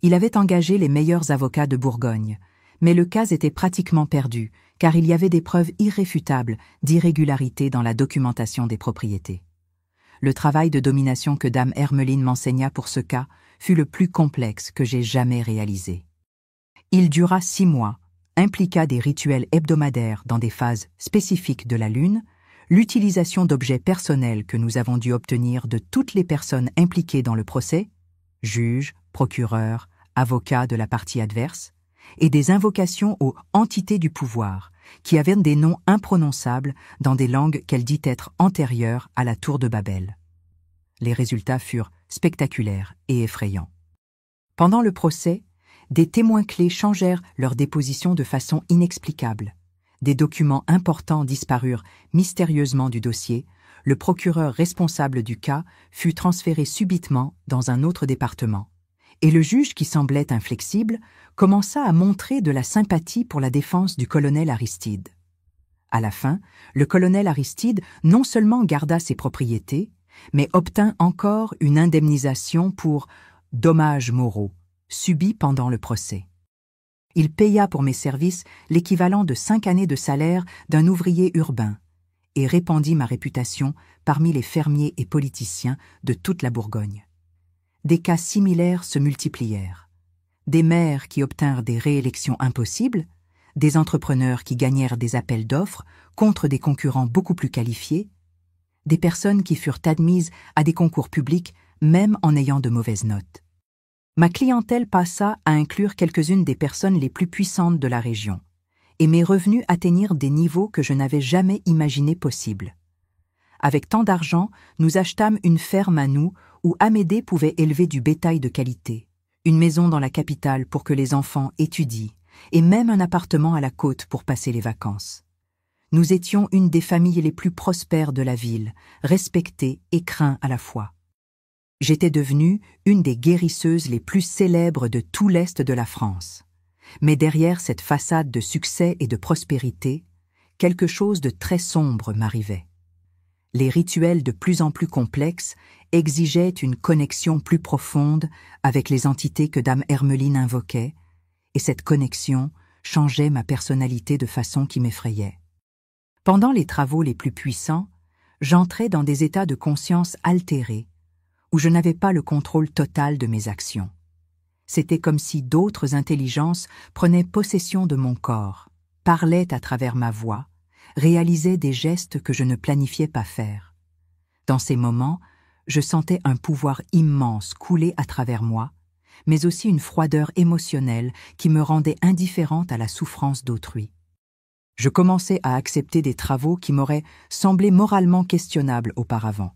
Il avait engagé les meilleurs avocats de Bourgogne, mais le cas était pratiquement perdu, car il y avait des preuves irréfutables d'irrégularité dans la documentation des propriétés. Le travail de domination que Dame Hermeline m'enseigna pour ce cas fut le plus complexe que j'ai jamais réalisé. Il dura 6 mois, impliqua des rituels hebdomadaires dans des phases spécifiques de la Lune, l'utilisation d'objets personnels que nous avons dû obtenir de toutes les personnes impliquées dans le procès, juges, procureurs, avocats de la partie adverse, et des invocations aux entités du pouvoir, qui avaient des noms imprononçables dans des langues qu'elle dit être antérieures à la tour de Babel. Les résultats furent spectaculaires et effrayants. Pendant le procès, des témoins clés changèrent leur déposition de façon inexplicable. Des documents importants disparurent mystérieusement du dossier, le procureur responsable du cas fut transféré subitement dans un autre département, et le juge qui semblait inflexible commença à montrer de la sympathie pour la défense du colonel Aristide. À la fin, le colonel Aristide non seulement garda ses propriétés, mais obtint encore une indemnisation pour dommages moraux subis pendant le procès. Il paya pour mes services l'équivalent de 5 années de salaire d'un ouvrier urbain et répandit ma réputation parmi les fermiers et politiciens de toute la Bourgogne. Des cas similaires se multiplièrent. Des maires qui obtinrent des réélections impossibles, des entrepreneurs qui gagnèrent des appels d'offres contre des concurrents beaucoup plus qualifiés, des personnes qui furent admises à des concours publics même en ayant de mauvaises notes. Ma clientèle passa à inclure quelques-unes des personnes les plus puissantes de la région, et mes revenus atteignirent des niveaux que je n'avais jamais imaginés possibles. Avec tant d'argent, nous achetâmes une ferme à nous où Amédée pouvait élever du bétail de qualité, une maison dans la capitale pour que les enfants étudient, et même un appartement à la côte pour passer les vacances. Nous étions une des familles les plus prospères de la ville, respectées et craintes à la fois. J'étais devenue une des guérisseuses les plus célèbres de tout l'Est de la France. Mais derrière cette façade de succès et de prospérité, quelque chose de très sombre m'arrivait. Les rituels de plus en plus complexes exigeaient une connexion plus profonde avec les entités que Dame Hermeline invoquait, et cette connexion changeait ma personnalité de façon qui m'effrayait. Pendant les travaux les plus puissants, j'entrais dans des états de conscience altérés, où je n'avais pas le contrôle total de mes actions. C'était comme si d'autres intelligences prenaient possession de mon corps, parlaient à travers ma voix, réalisaient des gestes que je ne planifiais pas faire. Dans ces moments, je sentais un pouvoir immense couler à travers moi, mais aussi une froideur émotionnelle qui me rendait indifférente à la souffrance d'autrui. Je commençais à accepter des travaux qui m'auraient semblé moralement questionnables auparavant.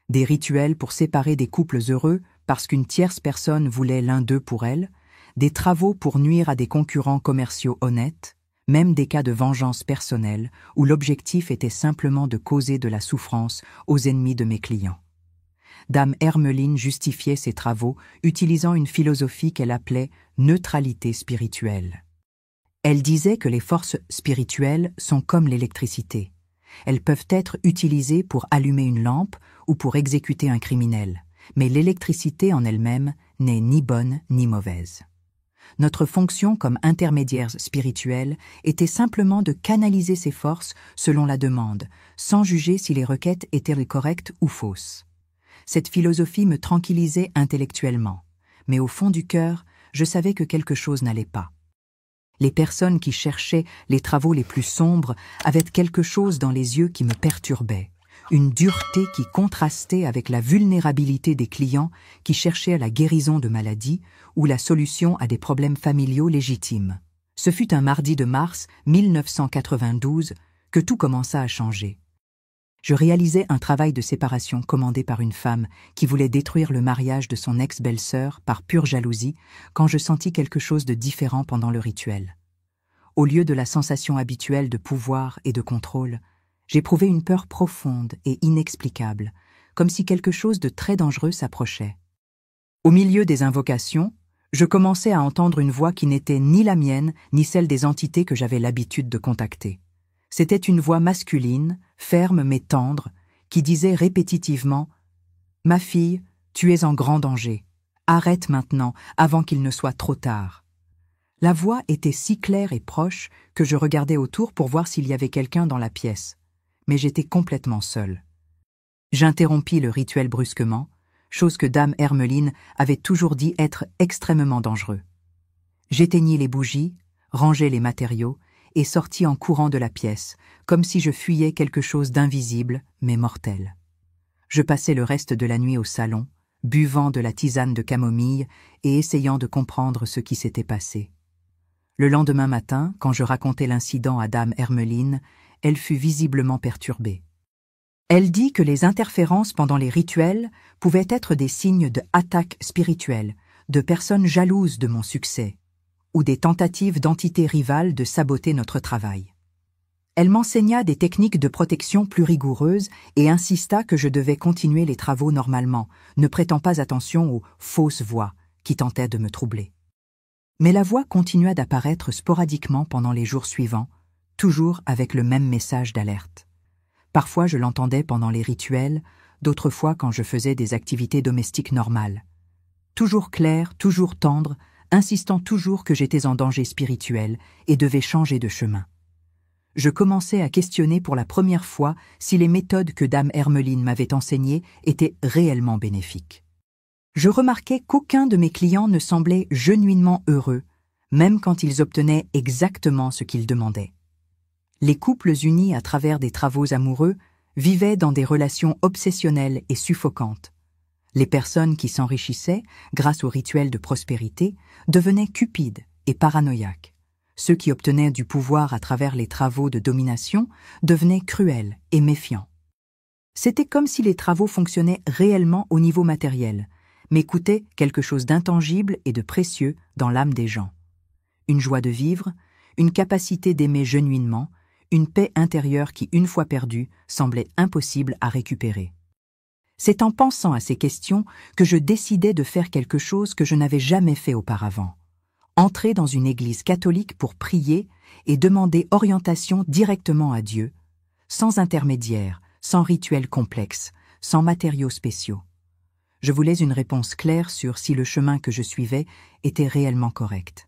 Des rituels pour séparer des couples heureux parce qu'une tierce personne voulait l'un d'eux pour elle, des travaux pour nuire à des concurrents commerciaux honnêtes, même des cas de vengeance personnelle où l'objectif était simplement de causer de la souffrance aux ennemis de mes clients. Dame Hermeline justifiait ses travaux utilisant une philosophie qu'elle appelait « neutralité spirituelle ». Elle disait que les forces spirituelles sont comme l'électricité. Elles peuvent être utilisées pour allumer une lampe ou pour exécuter un criminel, mais l'électricité en elle-même n'est ni bonne ni mauvaise. Notre fonction comme intermédiaires spirituels était simplement de canaliser ces forces selon la demande, sans juger si les requêtes étaient correctes ou fausses. Cette philosophie me tranquillisait intellectuellement, mais au fond du cœur, je savais que quelque chose n'allait pas. Les personnes qui cherchaient les travaux les plus sombres avaient quelque chose dans les yeux qui me perturbait, une dureté qui contrastait avec la vulnérabilité des clients qui cherchaient la guérison de maladies ou la solution à des problèmes familiaux légitimes. Ce fut un mardi de mars 1992 que tout commença à changer. Je réalisais un travail de séparation commandé par une femme qui voulait détruire le mariage de son ex-belle-sœur par pure jalousie quand je sentis quelque chose de différent pendant le rituel. Au lieu de la sensation habituelle de pouvoir et de contrôle, j'éprouvais une peur profonde et inexplicable, comme si quelque chose de très dangereux s'approchait. Au milieu des invocations, je commençais à entendre une voix qui n'était ni la mienne ni celle des entités que j'avais l'habitude de contacter. C'était une voix masculine, ferme mais tendre, qui disait répétitivement « Ma fille, tu es en grand danger. Arrête maintenant, avant qu'il ne soit trop tard. » La voix était si claire et proche que je regardais autour pour voir s'il y avait quelqu'un dans la pièce, mais j'étais complètement seule. J'interrompis le rituel brusquement, chose que Dame Hermeline avait toujours dit être extrêmement dangereux. J'éteignis les bougies, rangeai les matériaux, et sortis en courant de la pièce, comme si je fuyais quelque chose d'invisible, mais mortel. Je passai le reste de la nuit au salon, buvant de la tisane de camomille et essayant de comprendre ce qui s'était passé. Le lendemain matin, quand je racontai l'incident à Dame Hermeline, elle fut visiblement perturbée. Elle dit que les interférences pendant les rituels pouvaient être des signes d'attaque spirituelle, de personnes jalouses de mon succès, ou des tentatives d'entités rivales de saboter notre travail. Elle m'enseigna des techniques de protection plus rigoureuses et insista que je devais continuer les travaux normalement, ne prêtant pas attention aux fausses voix qui tentaient de me troubler. Mais la voix continua d'apparaître sporadiquement pendant les jours suivants, toujours avec le même message d'alerte. Parfois je l'entendais pendant les rituels, d'autres fois quand je faisais des activités domestiques normales. Toujours clair, toujours tendre, insistant toujours que j'étais en danger spirituel et devais changer de chemin. Je commençais à questionner pour la première fois si les méthodes que Dame Hermeline m'avait enseignées étaient réellement bénéfiques. Je remarquais qu'aucun de mes clients ne semblait genuinement heureux, même quand ils obtenaient exactement ce qu'ils demandaient. Les couples unis à travers des travaux amoureux vivaient dans des relations obsessionnelles et suffocantes. Les personnes qui s'enrichissaient, grâce aux rituels de prospérité, devenaient cupides et paranoïaques. Ceux qui obtenaient du pouvoir à travers les travaux de domination devenaient cruels et méfiants. C'était comme si les travaux fonctionnaient réellement au niveau matériel, mais coûtaient quelque chose d'intangible et de précieux dans l'âme des gens. Une joie de vivre, une capacité d'aimer genuinement, une paix intérieure qui, une fois perdue, semblait impossible à récupérer. C'est en pensant à ces questions que je décidai de faire quelque chose que je n'avais jamais fait auparavant. Entrer dans une église catholique pour prier et demander orientation directement à Dieu, sans intermédiaire, sans rituel complexe, sans matériaux spéciaux. Je voulais une réponse claire sur si le chemin que je suivais était réellement correct.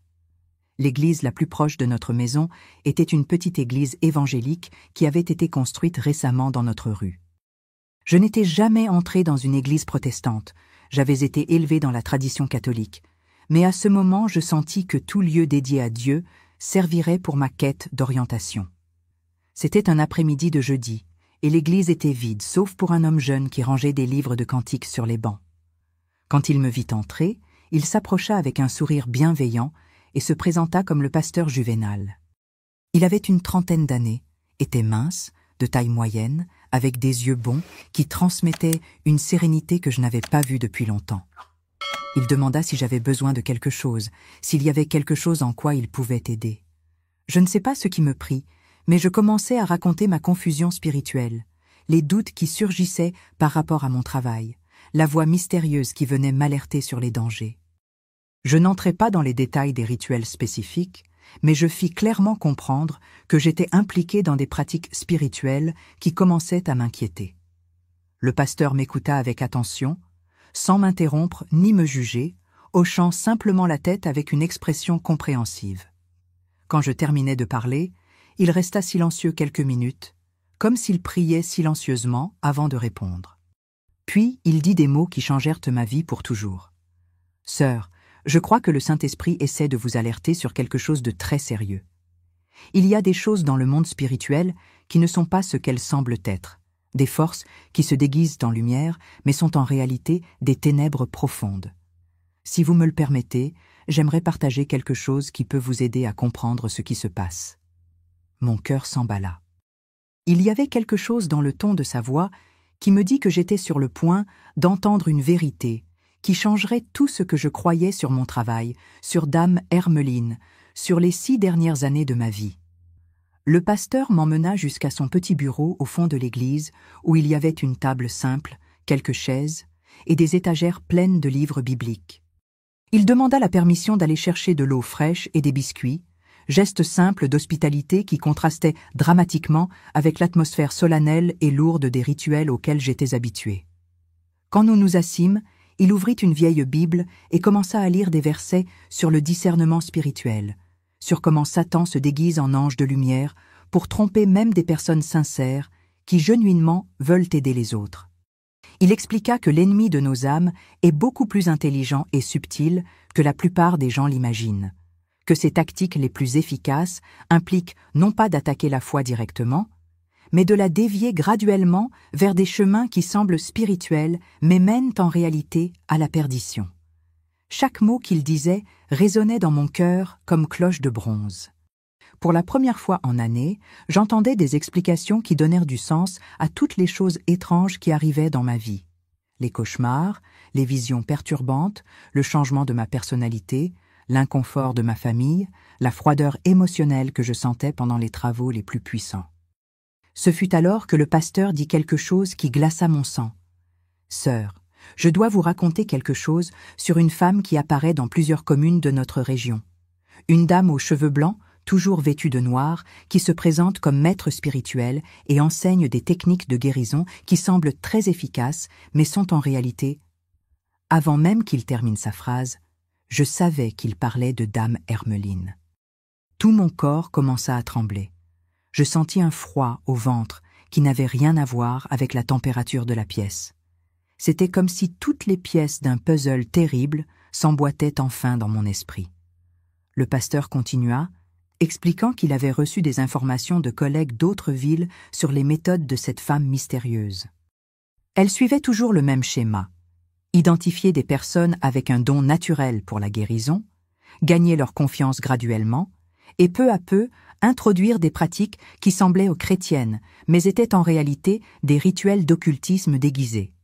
L'église la plus proche de notre maison était une petite église évangélique qui avait été construite récemment dans notre rue. Je n'étais jamais entré dans une église protestante, j'avais été élevé dans la tradition catholique, mais à ce moment je sentis que tout lieu dédié à Dieu servirait pour ma quête d'orientation. C'était un après-midi de jeudi, et l'église était vide, sauf pour un homme jeune qui rangeait des livres de cantiques sur les bancs. Quand il me vit entrer, il s'approcha avec un sourire bienveillant et se présenta comme le pasteur Juvénal. Il avait une trentaine d'années, était mince, de taille moyenne, avec des yeux bons qui transmettaient une sérénité que je n'avais pas vue depuis longtemps. Il demanda si j'avais besoin de quelque chose, s'il y avait quelque chose en quoi il pouvait aider. Je ne sais pas ce qui me prit, mais je commençai à raconter ma confusion spirituelle, les doutes qui surgissaient par rapport à mon travail, la voix mystérieuse qui venait m'alerter sur les dangers. Je n'entrai pas dans les détails des rituels spécifiques, mais je fis clairement comprendre que j'étais impliqué dans des pratiques spirituelles qui commençaient à m'inquiéter. Le pasteur m'écouta avec attention, sans m'interrompre ni me juger, hochant simplement la tête avec une expression compréhensive. Quand je terminai de parler, il resta silencieux quelques minutes, comme s'il priait silencieusement avant de répondre. Puis il dit des mots qui changèrent ma vie pour toujours. « Sœur, je crois que le Saint-Esprit essaie de vous alerter sur quelque chose de très sérieux. Il y a des choses dans le monde spirituel qui ne sont pas ce qu'elles semblent être, des forces qui se déguisent en lumière, mais sont en réalité des ténèbres profondes. Si vous me le permettez, j'aimerais partager quelque chose qui peut vous aider à comprendre ce qui se passe. » Mon cœur s'emballa. Il y avait quelque chose dans le ton de sa voix qui me dit que j'étais sur le point d'entendre une vérité qui changerait tout ce que je croyais sur mon travail, sur Dame Hermeline, sur les 6 dernières années de ma vie. Le pasteur m'emmena jusqu'à son petit bureau au fond de l'église, où il y avait une table simple, quelques chaises et des étagères pleines de livres bibliques. Il demanda la permission d'aller chercher de l'eau fraîche et des biscuits, geste simple d'hospitalité qui contrastait dramatiquement avec l'atmosphère solennelle et lourde des rituels auxquels j'étais habitué. Quand nous nous assîmes, il ouvrit une vieille Bible et commença à lire des versets sur le discernement spirituel, sur comment Satan se déguise en ange de lumière pour tromper même des personnes sincères qui genuinement veulent aider les autres. Il expliqua que l'ennemi de nos âmes est beaucoup plus intelligent et subtil que la plupart des gens l'imaginent, que ses tactiques les plus efficaces impliquent non pas d'attaquer la foi directement, mais de la dévier graduellement vers des chemins qui semblent spirituels, mais mènent en réalité à la perdition. Chaque mot qu'il disait résonnait dans mon cœur comme cloche de bronze. Pour la première fois en années, j'entendais des explications qui donnèrent du sens à toutes les choses étranges qui arrivaient dans ma vie. Les cauchemars, les visions perturbantes, le changement de ma personnalité, l'inconfort de ma famille, la froideur émotionnelle que je sentais pendant les travaux les plus puissants. Ce fut alors que le pasteur dit quelque chose qui glaça mon sang. « Sœur, je dois vous raconter quelque chose sur une femme qui apparaît dans plusieurs communes de notre région. Une dame aux cheveux blancs, toujours vêtue de noir, qui se présente comme maître spirituel et enseigne des techniques de guérison qui semblent très efficaces, mais sont en réalité... » Avant même qu'il termine sa phrase, je savais qu'il parlait de Dame Hermeline. Tout mon corps commença à trembler. Je sentis un froid au ventre qui n'avait rien à voir avec la température de la pièce. C'était comme si toutes les pièces d'un puzzle terrible s'emboîtaient enfin dans mon esprit. Le pasteur continua, expliquant qu'il avait reçu des informations de collègues d'autres villes sur les méthodes de cette femme mystérieuse. Elle suivait toujours le même schéma: identifier des personnes avec un don naturel pour la guérison, gagner leur confiance graduellement, et peu à peu introduire des pratiques qui semblaient aux chrétiennes, mais étaient en réalité des rituels d'occultisme déguisés.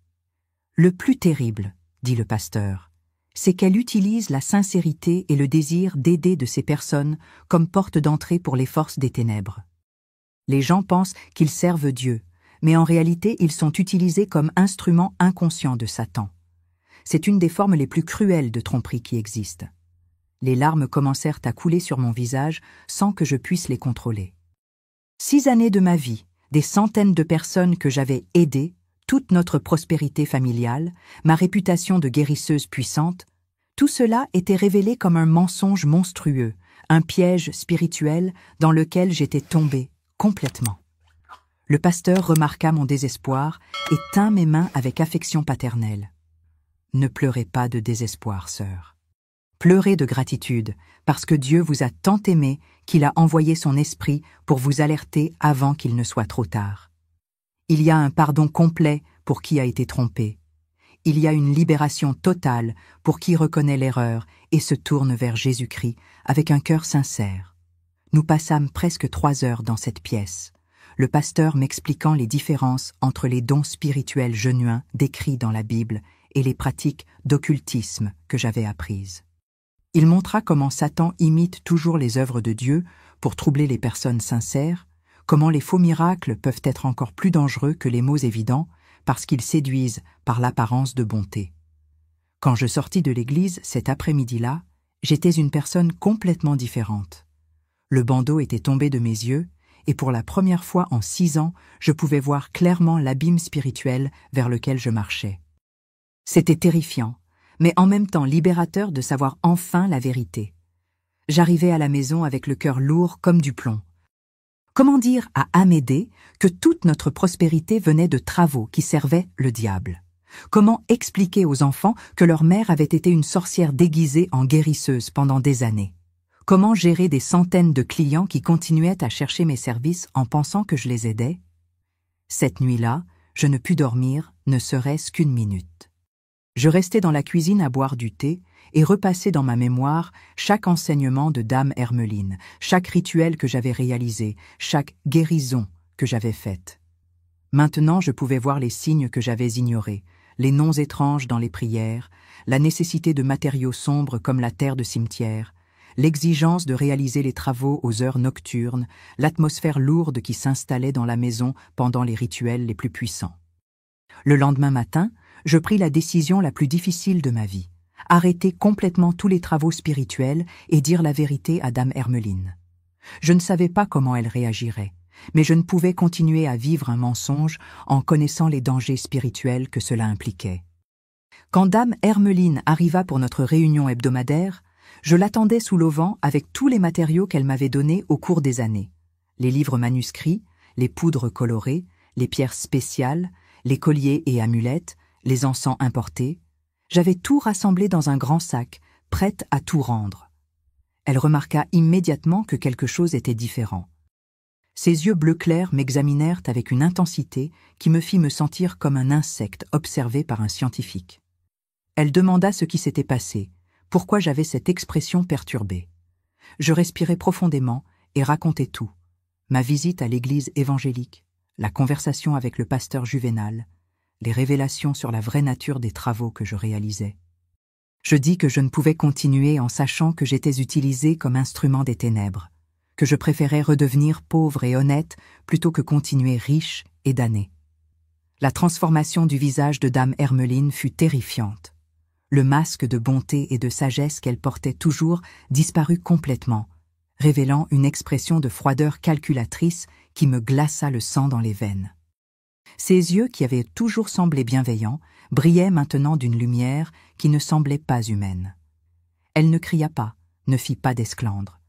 Le plus terrible, dit le pasteur, c'est qu'elle utilise la sincérité et le désir d'aider de ces personnes comme porte d'entrée pour les forces des ténèbres. Les gens pensent qu'ils servent Dieu, mais en réalité ils sont utilisés comme instruments inconscients de Satan. C'est une des formes les plus cruelles de tromperie qui existent. Les larmes commencèrent à couler sur mon visage sans que je puisse les contrôler. 6 années de ma vie, des centaines de personnes que j'avais aidées, toute notre prospérité familiale, ma réputation de guérisseuse puissante, tout cela était révélé comme un mensonge monstrueux, un piège spirituel dans lequel j'étais tombée complètement. Le pasteur remarqua mon désespoir et tint mes mains avec affection paternelle. Ne pleurez pas de désespoir, sœur. Pleurez de gratitude, parce que Dieu vous a tant aimé qu'il a envoyé son esprit pour vous alerter avant qu'il ne soit trop tard. Il y a un pardon complet pour qui a été trompé. Il y a une libération totale pour qui reconnaît l'erreur et se tourne vers Jésus-Christ avec un cœur sincère. Nous passâmes presque 3 heures dans cette pièce, le pasteur m'expliquant les différences entre les dons spirituels genuins décrits dans la Bible et les pratiques d'occultisme que j'avais apprises. Il montra comment Satan imite toujours les œuvres de Dieu pour troubler les personnes sincères, comment les faux miracles peuvent être encore plus dangereux que les mots évidents parce qu'ils séduisent par l'apparence de bonté. Quand je sortis de l'église cet après-midi-là, j'étais une personne complètement différente. Le bandeau était tombé de mes yeux et pour la première fois en 6 ans, je pouvais voir clairement l'abîme spirituel vers lequel je marchais. C'était terrifiant, mais en même temps libérateur de savoir enfin la vérité. J'arrivais à la maison avec le cœur lourd comme du plomb. Comment dire à Amédée que toute notre prospérité venait de travaux qui servaient le diable? Comment expliquer aux enfants que leur mère avait été une sorcière déguisée en guérisseuse pendant des années? Comment gérer des centaines de clients qui continuaient à chercher mes services en pensant que je les aidais? Cette nuit-là, je ne pus dormir, ne serait-ce qu'une minute. Je restais dans la cuisine à boire du thé et repassais dans ma mémoire chaque enseignement de Dame Hermeline, chaque rituel que j'avais réalisé, chaque guérison que j'avais faite. Maintenant, je pouvais voir les signes que j'avais ignorés, les noms étranges dans les prières, la nécessité de matériaux sombres comme la terre de cimetière, l'exigence de réaliser les travaux aux heures nocturnes, l'atmosphère lourde qui s'installait dans la maison pendant les rituels les plus puissants. Le lendemain matin, je pris la décision la plus difficile de ma vie, arrêter complètement tous les travaux spirituels et dire la vérité à Dame Hermeline. Je ne savais pas comment elle réagirait, mais je ne pouvais continuer à vivre un mensonge en connaissant les dangers spirituels que cela impliquait. Quand Dame Hermeline arriva pour notre réunion hebdomadaire, je l'attendais sous l'auvent avec tous les matériaux qu'elle m'avait donnés au cours des années. Les livres manuscrits, les poudres colorées, les pierres spéciales, les colliers et amulettes, les encens importés. J'avais tout rassemblé dans un grand sac, prête à tout rendre. Elle remarqua immédiatement que quelque chose était différent. Ses yeux bleu clair m'examinèrent avec une intensité qui me fit me sentir comme un insecte observé par un scientifique. Elle demanda ce qui s'était passé, pourquoi j'avais cette expression perturbée. Je respirais profondément et racontais tout. Ma visite à l'église évangélique, la conversation avec le pasteur Juvénal, les révélations sur la vraie nature des travaux que je réalisais. Je dis que je ne pouvais continuer en sachant que j'étais utilisée comme instrument des ténèbres, que je préférais redevenir pauvre et honnête plutôt que continuer riche et damnée. La transformation du visage de Dame Hermeline fut terrifiante. Le masque de bonté et de sagesse qu'elle portait toujours disparut complètement, révélant une expression de froideur calculatrice qui me glaça le sang dans les veines. Ses yeux, qui avaient toujours semblé bienveillants, brillaient maintenant d'une lumière qui ne semblait pas humaine. Elle ne cria pas, ne fit pas d'esclandre.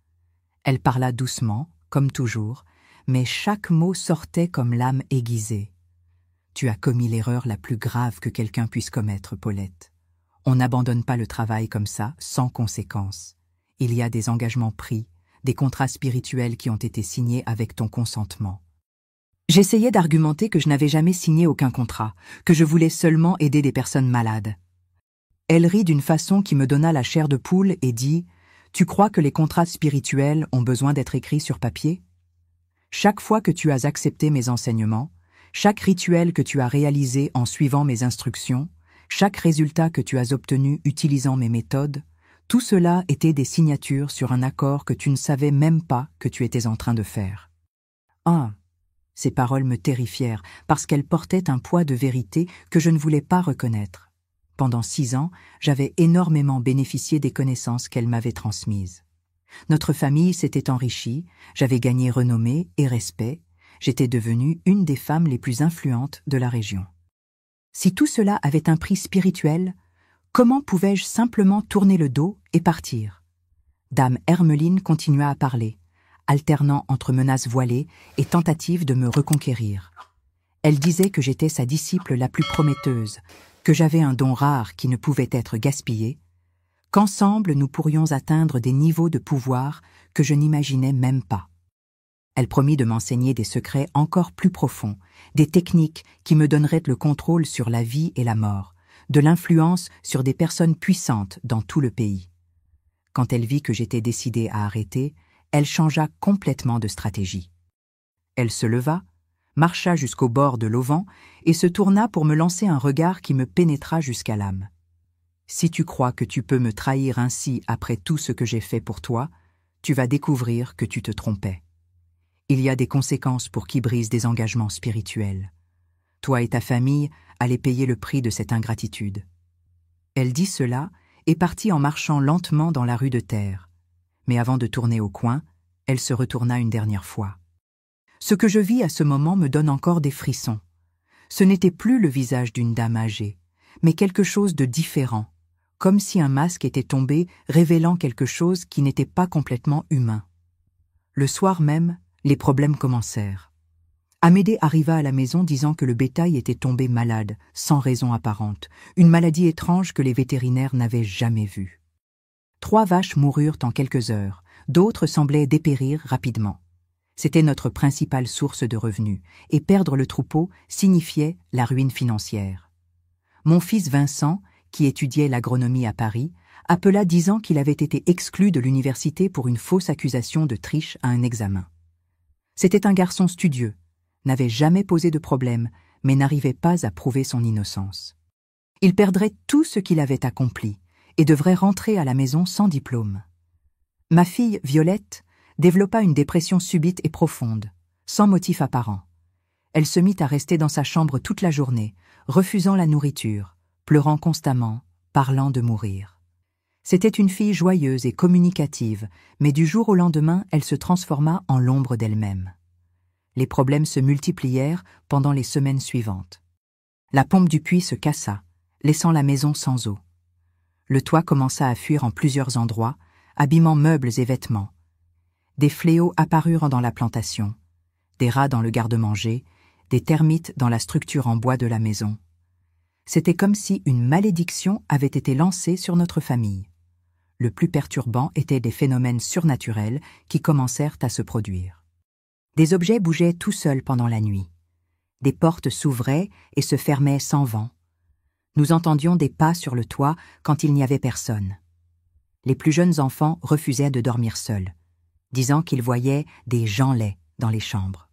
Elle parla doucement, comme toujours, mais chaque mot sortait comme lame aiguisée. « Tu as commis l'erreur la plus grave que quelqu'un puisse commettre, Paulette. On n'abandonne pas le travail comme ça, sans conséquence. Il y a des engagements pris, des contrats spirituels qui ont été signés avec ton consentement. » J'essayais d'argumenter que je n'avais jamais signé aucun contrat, que je voulais seulement aider des personnes malades. Elle rit d'une façon qui me donna la chair de poule et dit « Tu crois que les contrats spirituels ont besoin d'être écrits sur papier? Chaque fois que tu as accepté mes enseignements, chaque rituel que tu as réalisé en suivant mes instructions, chaque résultat que tu as obtenu utilisant mes méthodes, tout cela était des signatures sur un accord que tu ne savais même pas que tu étais en train de faire. Ah, Ces paroles me terrifièrent parce qu'elles portaient un poids de vérité que je ne voulais pas reconnaître. Pendant 6 ans, j'avais énormément bénéficié des connaissances qu'elle m'avait transmises. Notre famille s'était enrichie, j'avais gagné renommée et respect, j'étais devenue une des femmes les plus influentes de la région. Si tout cela avait un prix spirituel, comment pouvais-je simplement tourner le dos et partir? Dame Hermeline continua à parler, alternant entre menaces voilées et tentatives de me reconquérir. Elle disait que j'étais sa disciple la plus prometteuse, que j'avais un don rare qui ne pouvait être gaspillé, qu'ensemble nous pourrions atteindre des niveaux de pouvoir que je n'imaginais même pas. Elle promit de m'enseigner des secrets encore plus profonds, des techniques qui me donneraient le contrôle sur la vie et la mort, de l'influence sur des personnes puissantes dans tout le pays. Quand elle vit que j'étais décidée à arrêter, elle changea complètement de stratégie. Elle se leva, marcha jusqu'au bord de l'auvent et se tourna pour me lancer un regard qui me pénétra jusqu'à l'âme. « Si tu crois que tu peux me trahir ainsi après tout ce que j'ai fait pour toi, tu vas découvrir que tu te trompais. Il y a des conséquences pour qui brise des engagements spirituels. Toi et ta famille allez payer le prix de cette ingratitude. » Elle dit cela et partit en marchant lentement dans la rue de terre. Mais avant de tourner au coin, elle se retourna une dernière fois. Ce que je vis à ce moment me donne encore des frissons. Ce n'était plus le visage d'une dame âgée, mais quelque chose de différent, comme si un masque était tombé révélant quelque chose qui n'était pas complètement humain. Le soir même, les problèmes commencèrent. Amédée arriva à la maison disant que le bétail était tombé malade, sans raison apparente, une maladie étrange que les vétérinaires n'avaient jamais vue. 3 vaches moururent en quelques heures, d'autres semblaient dépérir rapidement. C'était notre principale source de revenus, et perdre le troupeau signifiait la ruine financière. Mon fils Vincent, qui étudiait l'agronomie à Paris, appela disant qu'il avait été exclu de l'université pour une fausse accusation de triche à un examen. C'était un garçon studieux, n'avait jamais posé de problème, mais n'arrivait pas à prouver son innocence. Il perdrait tout ce qu'il avait accompli et devrait rentrer à la maison sans diplôme. Ma fille, Violette, développa une dépression subite et profonde, sans motif apparent. Elle se mit à rester dans sa chambre toute la journée, refusant la nourriture, pleurant constamment, parlant de mourir. C'était une fille joyeuse et communicative, mais du jour au lendemain, elle se transforma en l'ombre d'elle-même. Les problèmes se multiplièrent pendant les semaines suivantes. La pompe du puits se cassa, laissant la maison sans eau. Le toit commença à fuir en plusieurs endroits, abîmant meubles et vêtements. Des fléaux apparurent dans la plantation, des rats dans le garde-manger, des termites dans la structure en bois de la maison. C'était comme si une malédiction avait été lancée sur notre famille. Le plus perturbant étaient des phénomènes surnaturels qui commencèrent à se produire. Des objets bougeaient tout seuls pendant la nuit. Des portes s'ouvraient et se fermaient sans vent. Nous entendions des pas sur le toit quand il n'y avait personne. Les plus jeunes enfants refusaient de dormir seuls, disant qu'ils voyaient des gens laids dans les chambres.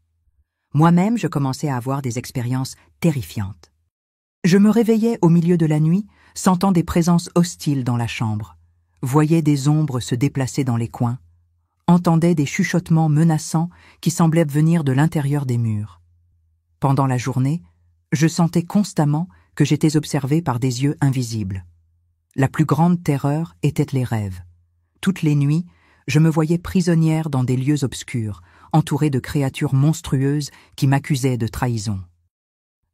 Moi-même, je commençais à avoir des expériences terrifiantes. Je me réveillais au milieu de la nuit, sentant des présences hostiles dans la chambre, voyais des ombres se déplacer dans les coins, entendais des chuchotements menaçants qui semblaient venir de l'intérieur des murs. Pendant la journée, je sentais constamment que j'étais observé par des yeux invisibles. La plus grande terreur était les rêves. Toutes les nuits, je me voyais prisonnière dans des lieux obscurs, entourée de créatures monstrueuses qui m'accusaient de trahison.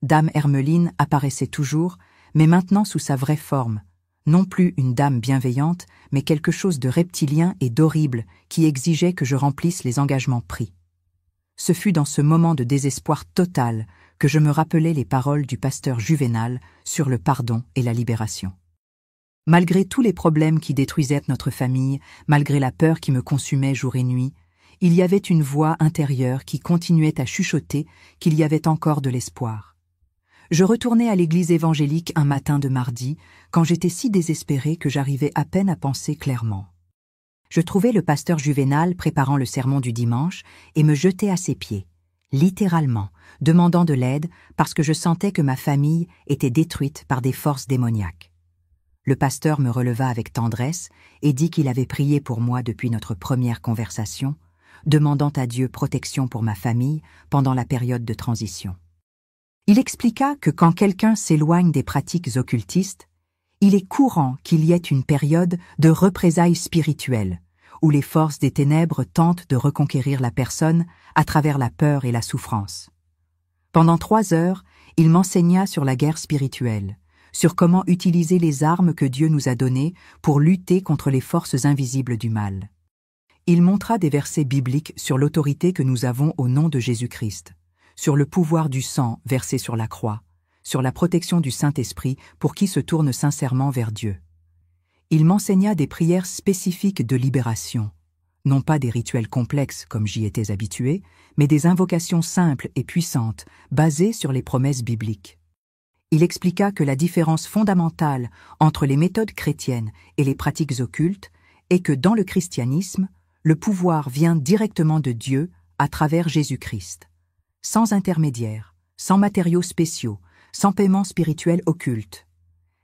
Dame Hermeline apparaissait toujours, mais maintenant sous sa vraie forme, non plus une dame bienveillante, mais quelque chose de reptilien et d'horrible qui exigeait que je remplisse les engagements pris. Ce fut dans ce moment de désespoir total que je me rappelai les paroles du pasteur Juvénal sur le pardon et la libération. Malgré tous les problèmes qui détruisaient notre famille, malgré la peur qui me consumait jour et nuit, il y avait une voix intérieure qui continuait à chuchoter qu'il y avait encore de l'espoir. Je retournai à l'église évangélique un matin de mardi, quand j'étais si désespérée que j'arrivais à peine à penser clairement. Je trouvai le pasteur Juvénal préparant le sermon du dimanche et me jetai à ses pieds, littéralement, demandant de l'aide parce que je sentais que ma famille était détruite par des forces démoniaques. Le pasteur me releva avec tendresse et dit qu'il avait prié pour moi depuis notre première conversation, demandant à Dieu protection pour ma famille pendant la période de transition. Il expliqua que quand quelqu'un s'éloigne des pratiques occultistes, il est courant qu'il y ait une période de représailles spirituelles, où les forces des ténèbres tentent de reconquérir la personne à travers la peur et la souffrance. Pendant 3 heures, il m'enseigna sur la guerre spirituelle, sur comment utiliser les armes que Dieu nous a données pour lutter contre les forces invisibles du mal. Il montra des versets bibliques sur l'autorité que nous avons au nom de Jésus-Christ, sur le pouvoir du sang versé sur la croix, sur la protection du Saint-Esprit pour qui se tourne sincèrement vers Dieu. Il m'enseigna des prières spécifiques de libération, non pas des rituels complexes comme j'y étais habitué, mais des invocations simples et puissantes, basées sur les promesses bibliques. Il expliqua que la différence fondamentale entre les méthodes chrétiennes et les pratiques occultes est que dans le christianisme, le pouvoir vient directement de Dieu à travers Jésus-Christ, sans intermédiaire, sans matériaux spéciaux, sans paiement spirituel occulte.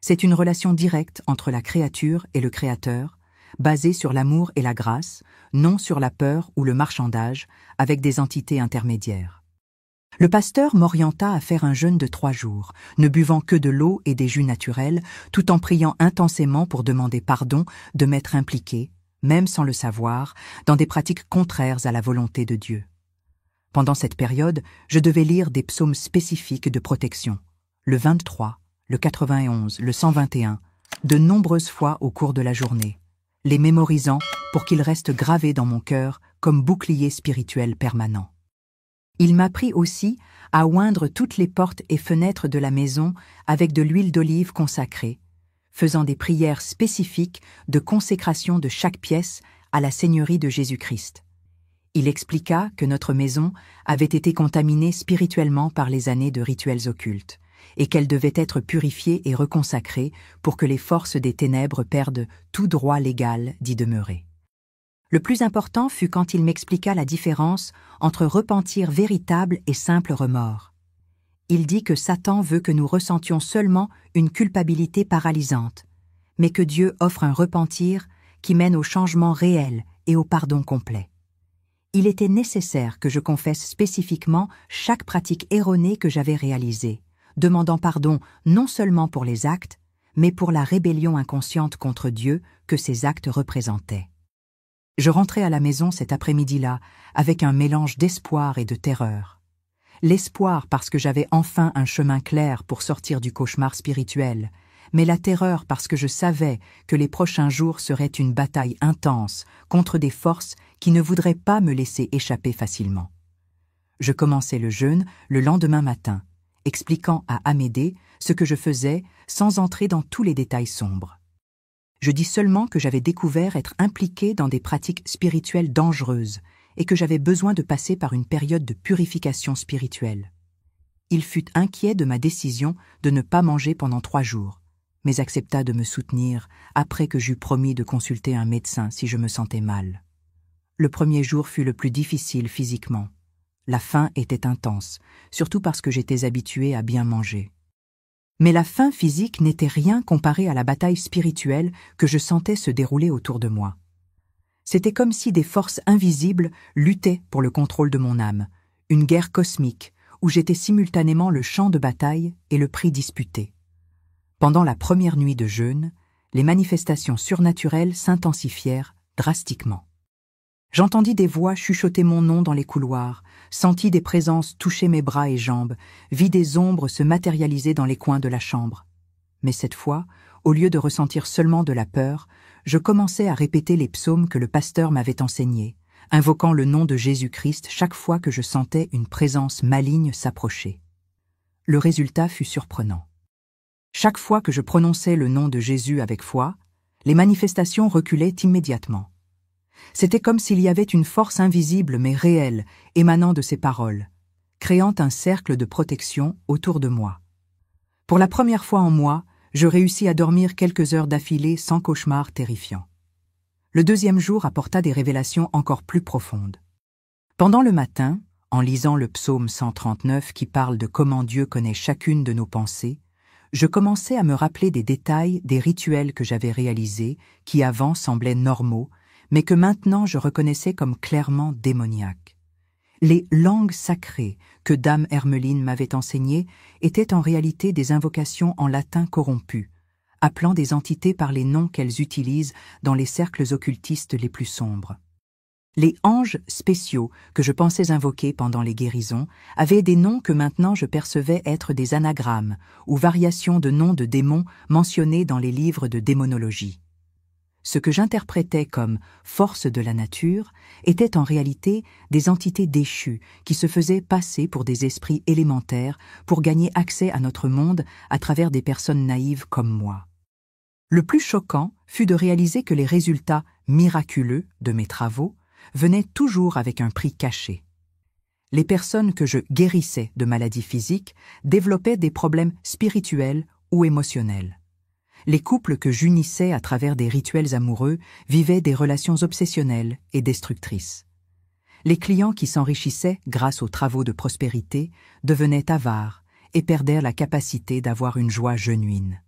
C'est une relation directe entre la créature et le Créateur, basée sur l'amour et la grâce, non sur la peur ou le marchandage, avec des entités intermédiaires. Le pasteur m'orienta à faire un jeûne de 3 jours, ne buvant que de l'eau et des jus naturels, tout en priant intensément pour demander pardon de m'être impliqué, même sans le savoir, dans des pratiques contraires à la volonté de Dieu. Pendant cette période, je devais lire des psaumes spécifiques de protection, le 23, le 91, le 121, de nombreuses fois au cours de la journée, les mémorisant pour qu'ils restent gravés dans mon cœur comme bouclier spirituel permanent. Il m'apprit aussi à oindre toutes les portes et fenêtres de la maison avec de l'huile d'olive consacrée, faisant des prières spécifiques de consécration de chaque pièce à la Seigneurie de Jésus-Christ. Il expliqua que notre maison avait été contaminée spirituellement par les années de rituels occultes, et qu'elle devait être purifiée et reconsacrée pour que les forces des ténèbres perdent tout droit légal d'y demeurer. Le plus important fut quand il m'expliqua la différence entre repentir véritable et simple remords. Il dit que Satan veut que nous ressentions seulement une culpabilité paralysante, mais que Dieu offre un repentir qui mène au changement réel et au pardon complet. Il était nécessaire que je confesse spécifiquement chaque pratique erronée que j'avais réalisée, demandant pardon non seulement pour les actes, mais pour la rébellion inconsciente contre Dieu que ces actes représentaient. Je rentrai à la maison cet après-midi-là avec un mélange d'espoir et de terreur. L'espoir parce que j'avais enfin un chemin clair pour sortir du cauchemar spirituel, mais la terreur parce que je savais que les prochains jours seraient une bataille intense contre des forces qui ne voudraient pas me laisser échapper facilement. Je commençai le jeûne le lendemain matin, expliquant à Amédée ce que je faisais sans entrer dans tous les détails sombres. Je dis seulement que j'avais découvert être impliqué dans des pratiques spirituelles dangereuses et que j'avais besoin de passer par une période de purification spirituelle. Il fut inquiet de ma décision de ne pas manger pendant 3 jours, mais accepta de me soutenir après que j'eus promis de consulter un médecin si je me sentais mal. Le premier jour fut le plus difficile physiquement. La faim était intense, surtout parce que j'étais habitué à bien manger. Mais la faim physique n'était rien comparée à la bataille spirituelle que je sentais se dérouler autour de moi. C'était comme si des forces invisibles luttaient pour le contrôle de mon âme, une guerre cosmique où j'étais simultanément le champ de bataille et le prix disputé. Pendant la première nuit de jeûne, les manifestations surnaturelles s'intensifièrent drastiquement. J'entendis des voix chuchoter mon nom dans les couloirs, sentis des présences toucher mes bras et jambes, vis des ombres se matérialiser dans les coins de la chambre. Mais cette fois, au lieu de ressentir seulement de la peur, je commençai à répéter les psaumes que le pasteur m'avait enseignés, invoquant le nom de Jésus-Christ chaque fois que je sentais une présence maligne s'approcher. Le résultat fut surprenant. Chaque fois que je prononçais le nom de Jésus avec foi, les manifestations reculaient immédiatement. C'était comme s'il y avait une force invisible mais réelle émanant de ces paroles, créant un cercle de protection autour de moi. Pour la première fois en moi, je réussis à dormir quelques heures d'affilée sans cauchemar terrifiant. Le deuxième jour apporta des révélations encore plus profondes. Pendant le matin, en lisant le psaume 139 qui parle de comment Dieu connaît chacune de nos pensées, je commençais à me rappeler des détails des rituels que j'avais réalisés, qui avant semblaient normaux, mais que maintenant je reconnaissais comme clairement démoniaques. Les langues sacrées que Dame Hermeline m'avait enseignées étaient en réalité des invocations en latin corrompu, appelant des entités par les noms qu'elles utilisent dans les cercles occultistes les plus sombres. Les anges spéciaux que je pensais invoquer pendant les guérisons avaient des noms que maintenant je percevais être des anagrammes ou variations de noms de démons mentionnés dans les livres de démonologie. Ce que j'interprétais comme force de la nature était en réalité des entités déchues qui se faisaient passer pour des esprits élémentaires pour gagner accès à notre monde à travers des personnes naïves comme moi. Le plus choquant fut de réaliser que les résultats miraculeux de mes travaux venaient toujours avec un prix caché. Les personnes que je guérissais de maladies physiques développaient des problèmes spirituels ou émotionnels. Les couples que j'unissais à travers des rituels amoureux vivaient des relations obsessionnelles et destructrices. Les clients qui s'enrichissaient grâce aux travaux de prospérité devenaient avares et perdaient la capacité d'avoir une joie genuine.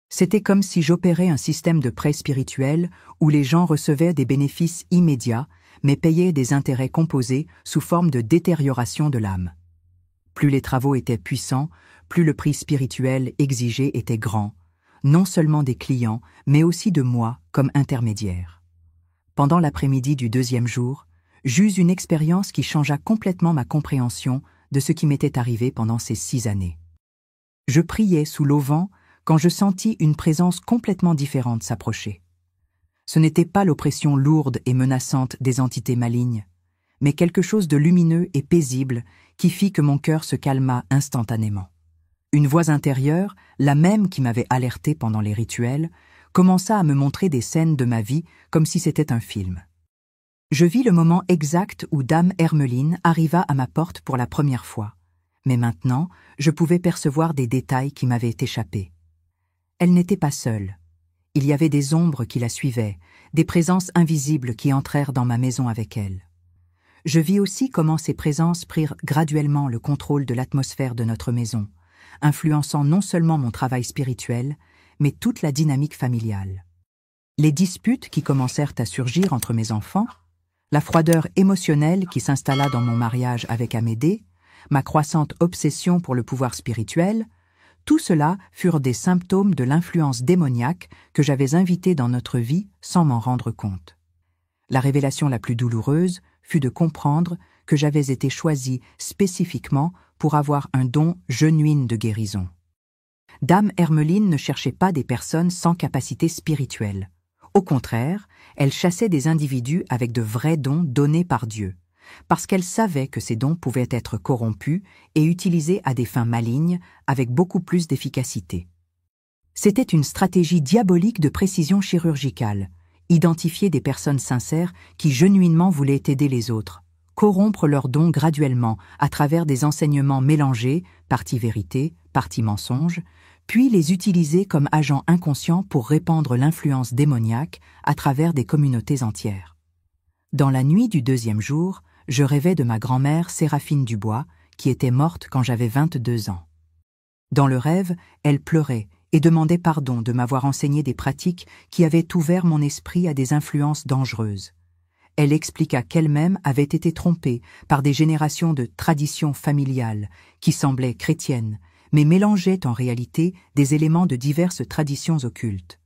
C'était comme si j'opérais un système de prêt spirituel où les gens recevaient des bénéfices immédiats mais payaient des intérêts composés sous forme de détérioration de l'âme. Plus les travaux étaient puissants, plus le prix spirituel exigé était grand, non seulement des clients, mais aussi de moi comme intermédiaire. Pendant l'après-midi du deuxième jour, j'eus une expérience qui changea complètement ma compréhension de ce qui m'était arrivé pendant ces 6 années. Je priais sous l'auvent quand je sentis une présence complètement différente s'approcher. Ce n'était pas l'oppression lourde et menaçante des entités malignes, mais quelque chose de lumineux et paisible qui fit que mon cœur se calma instantanément. Une voix intérieure, la même qui m'avait alerté pendant les rituels, commença à me montrer des scènes de ma vie comme si c'était un film. Je vis le moment exact où Dame Hermeline arriva à ma porte pour la première fois, mais maintenant je pouvais percevoir des détails qui m'avaient échappé. Elle n'était pas seule. Il y avait des ombres qui la suivaient, des présences invisibles qui entrèrent dans ma maison avec elle. Je vis aussi comment ces présences prirent graduellement le contrôle de l'atmosphère de notre maison, influençant non seulement mon travail spirituel, mais toute la dynamique familiale. Les disputes qui commencèrent à surgir entre mes enfants, la froideur émotionnelle qui s'installa dans mon mariage avec Amédée, ma croissante obsession pour le pouvoir spirituel, tout cela furent des symptômes de l'influence démoniaque que j'avais invitée dans notre vie sans m'en rendre compte. La révélation la plus douloureuse fut de comprendre que j'avais été choisie spécifiquement pour avoir un don genuin de guérison. Dame Hermeline ne cherchait pas des personnes sans capacité spirituelle. Au contraire, elle chassait des individus avec de vrais dons donnés par Dieu, parce qu'elle savait que ces dons pouvaient être corrompus et utilisés à des fins malignes avec beaucoup plus d'efficacité. C'était une stratégie diabolique de précision chirurgicale, identifier des personnes sincères qui genuinement voulaient aider les autres, corrompre leurs dons graduellement à travers des enseignements mélangés, partie vérité, partie mensonge, puis les utiliser comme agents inconscients pour répandre l'influence démoniaque à travers des communautés entières. Dans la nuit du deuxième jour, je rêvais de ma grand-mère Séraphine Dubois, qui était morte quand j'avais 22 ans. Dans le rêve, elle pleurait et demandait pardon de m'avoir enseigné des pratiques qui avaient ouvert mon esprit à des influences dangereuses. Elle expliqua qu'elle-même avait été trompée par des générations de traditions familiales qui semblaient chrétiennes, mais mélangeaient en réalité des éléments de diverses traditions occultes.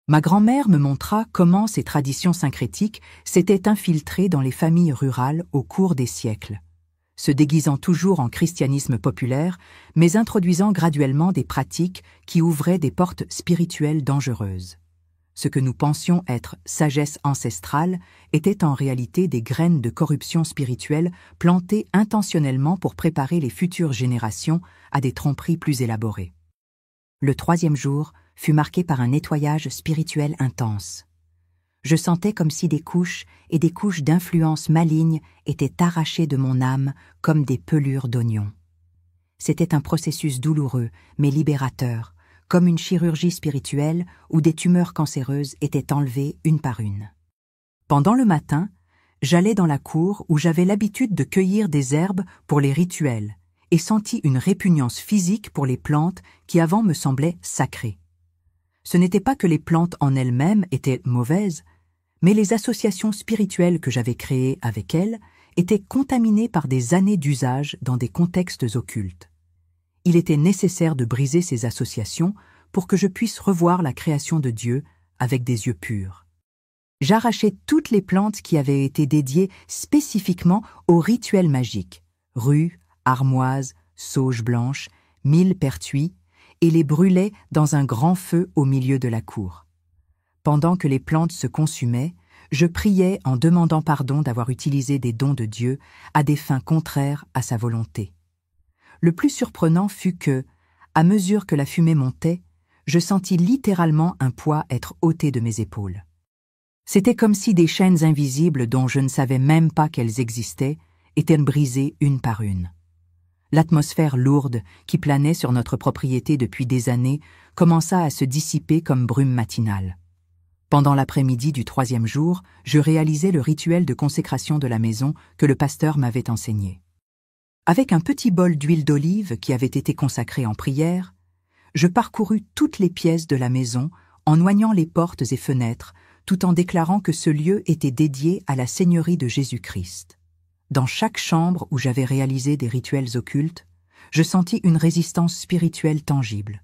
Ma grand-mère me montra comment ces traditions syncrétiques s'étaient infiltrées dans les familles rurales au cours des siècles, se déguisant toujours en christianisme populaire, mais introduisant graduellement des pratiques qui ouvraient des portes spirituelles dangereuses. Ce que nous pensions être sagesse ancestrale était en réalité des graines de corruption spirituelle plantées intentionnellement pour préparer les futures générations à des tromperies plus élaborées. Le troisième jour fut marqué par un nettoyage spirituel intense. Je sentais comme si des couches et des couches d'influence malignes étaient arrachées de mon âme comme des pelures d'oignons. C'était un processus douloureux mais libérateur, comme une chirurgie spirituelle où des tumeurs cancéreuses étaient enlevées une par une. Pendant le matin, j'allais dans la cour où j'avais l'habitude de cueillir des herbes pour les rituels et sentis une répugnance physique pour les plantes qui avant me semblaient sacrées. Ce n'était pas que les plantes en elles-mêmes étaient mauvaises, Mais les associations spirituelles que j'avais créées avec elle étaient contaminées par des années d'usage dans des contextes occultes. Il était nécessaire de briser ces associations pour que je puisse revoir la création de Dieu avec des yeux purs. J'arrachai toutes les plantes qui avaient été dédiées spécifiquement aux rituels magiques, rue, armoise, sauge blanche, millepertuis, et les brûlais dans un grand feu au milieu de la cour. Pendant que les plantes se consumaient, je priais en demandant pardon d'avoir utilisé des dons de Dieu à des fins contraires à sa volonté. Le plus surprenant fut que, à mesure que la fumée montait, je sentis littéralement un poids être ôté de mes épaules. C'était comme si des chaînes invisibles dont je ne savais même pas qu'elles existaient étaient brisées une par une. L'atmosphère lourde qui planait sur notre propriété depuis des années commença à se dissiper comme brume matinale. Pendant l'après-midi du 3e jour, je réalisais le rituel de consécration de la maison que le pasteur m'avait enseigné. Avec un petit bol d'huile d'olive qui avait été consacré en prière, je parcourus toutes les pièces de la maison en oignant les portes et fenêtres, tout en déclarant que ce lieu était dédié à la Seigneurie de Jésus-Christ. Dans chaque chambre où j'avais réalisé des rituels occultes, je sentis une résistance spirituelle tangible.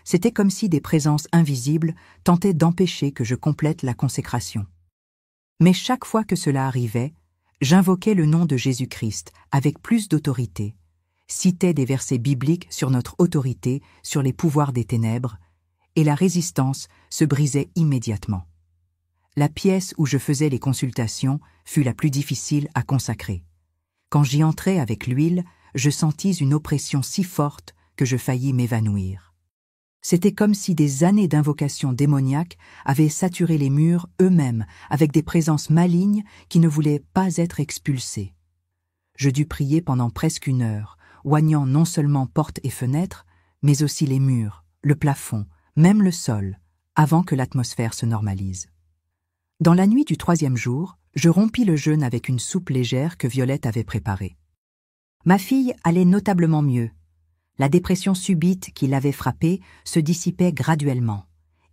C'était comme si des présences invisibles tentaient d'empêcher que je complète la consécration. Mais chaque fois que cela arrivait, j'invoquais le nom de Jésus-Christ avec plus d'autorité, citais des versets bibliques sur notre autorité, sur les pouvoirs des ténèbres, et la résistance se brisait immédiatement. La pièce où je faisais les consultations fut la plus difficile à consacrer. Quand j'y entrai avec l'huile, je sentis une oppression si forte que je faillis m'évanouir. C'était comme si des années d'invocation démoniaque avaient saturé les murs eux-mêmes avec des présences malignes qui ne voulaient pas être expulsées. Je dus prier pendant presque 1 heure, oignant non seulement portes et fenêtres, mais aussi les murs, le plafond, même le sol, avant que l'atmosphère se normalise. Dans la nuit du 3e jour, je rompis le jeûne avec une soupe légère que Violette avait préparée. Ma fille allait notablement mieux. La dépression subite qui l'avait frappée se dissipait graduellement,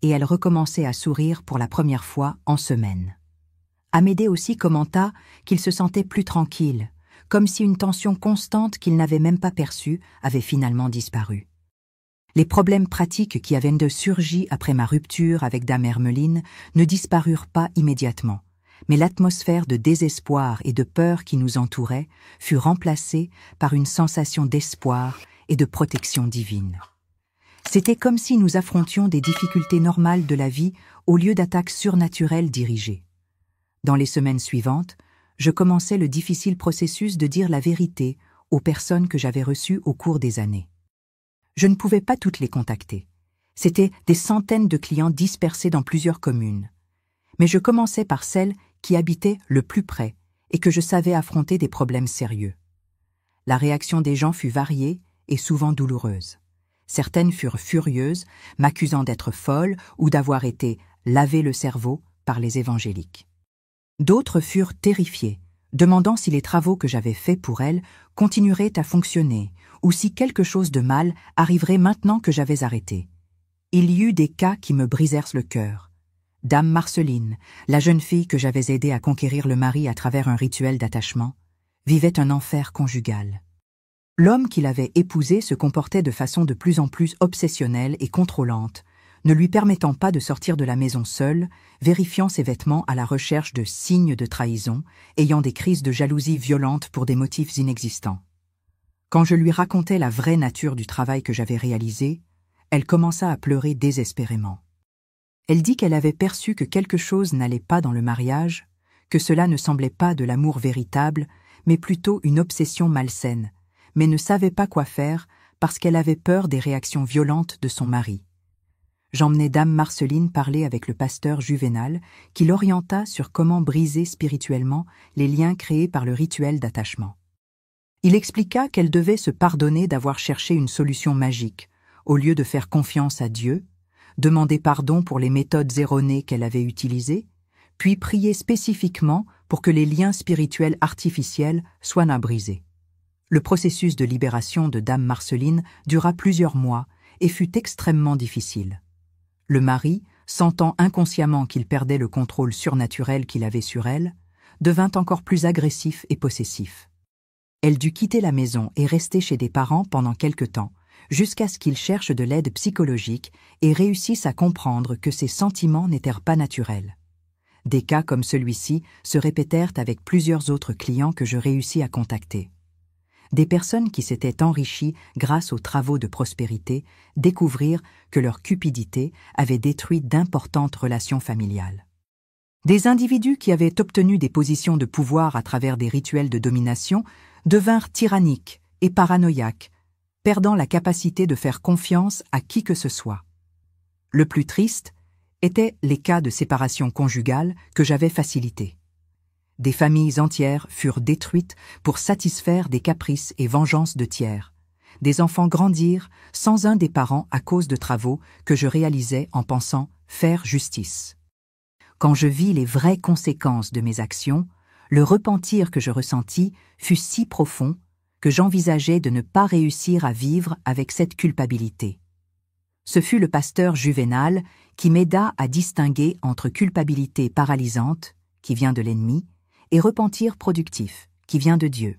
et elle recommençait à sourire pour la première fois en semaine. Amédée aussi commenta qu'il se sentait plus tranquille, comme si une tension constante qu'il n'avait même pas perçue avait finalement disparu. Les problèmes pratiques qui avaient surgi après ma rupture avec Dame Hermeline ne disparurent pas immédiatement, mais l'atmosphère de désespoir et de peur qui nous entourait fut remplacée par une sensation d'espoir et de protection divine. C'était comme si nous affrontions des difficultés normales de la vie au lieu d'attaques surnaturelles dirigées. Dans les semaines suivantes, je commençais le difficile processus de dire la vérité aux personnes que j'avais reçues au cours des années. Je ne pouvais pas toutes les contacter. C'étaient des centaines de clients dispersés dans plusieurs communes. Mais je commençais par celles qui habitaient le plus près et que je savais affronter des problèmes sérieux. La réaction des gens fut variée et souvent douloureuse. Certaines furent furieuses, m'accusant d'être folle ou d'avoir été lavé le cerveau par les évangéliques. D'autres furent terrifiées, demandant si les travaux que j'avais faits pour elles continueraient à fonctionner ou si quelque chose de mal arriverait maintenant que j'avais arrêté. Il y eut des cas qui me brisèrent le cœur. Dame Marceline, la jeune fille que j'avais aidée à conquérir le mari à travers un rituel d'attachement, vivait un enfer conjugal. L'homme qui l'avait épousée se comportait de façon de plus en plus obsessionnelle et contrôlante, ne lui permettant pas de sortir de la maison seule, vérifiant ses vêtements à la recherche de signes de trahison, ayant des crises de jalousie violentes pour des motifs inexistants. Quand je lui racontais la vraie nature du travail que j'avais réalisé, elle commença à pleurer désespérément. Elle dit qu'elle avait perçu que quelque chose n'allait pas dans le mariage, que cela ne semblait pas de l'amour véritable, mais plutôt une obsession malsaine, mais ne savait pas quoi faire parce qu'elle avait peur des réactions violentes de son mari. J'emmenai Dame Marceline parler avec le pasteur Juvénal, qui l'orienta sur comment briser spirituellement les liens créés par le rituel d'attachement. Il expliqua qu'elle devait se pardonner d'avoir cherché une solution magique, au lieu de faire confiance à Dieu, demander pardon pour les méthodes erronées qu'elle avait utilisées, puis prier spécifiquement pour que les liens spirituels artificiels soient brisés. Le processus de libération de Dame Marceline dura plusieurs mois et fut extrêmement difficile. Le mari, sentant inconsciemment qu'il perdait le contrôle surnaturel qu'il avait sur elle, devint encore plus agressif et possessif. Elle dut quitter la maison et rester chez des parents pendant quelque temps, jusqu'à ce qu'il cherche de l'aide psychologique et réussisse à comprendre que ses sentiments n'étaient pas naturels. Des cas comme celui-ci se répétèrent avec plusieurs autres clients que je réussis à contacter. Des personnes qui s'étaient enrichies grâce aux travaux de prospérité découvrirent que leur cupidité avait détruit d'importantes relations familiales. Des individus qui avaient obtenu des positions de pouvoir à travers des rituels de domination devinrent tyranniques et paranoïaques, perdant la capacité de faire confiance à qui que ce soit. Le plus triste étaient les cas de séparation conjugale que j'avais facilités. Des familles entières furent détruites pour satisfaire des caprices et vengeances de tiers. Des enfants grandirent sans un des parents à cause de travaux que je réalisais en pensant faire justice. Quand je vis les vraies conséquences de mes actions, le repentir que je ressentis fut si profond que j'envisageais de ne pas réussir à vivre avec cette culpabilité. Ce fut le pasteur Juvénal qui m'aida à distinguer entre culpabilité paralysante, qui vient de l'ennemi, et repentir productif, qui vient de Dieu.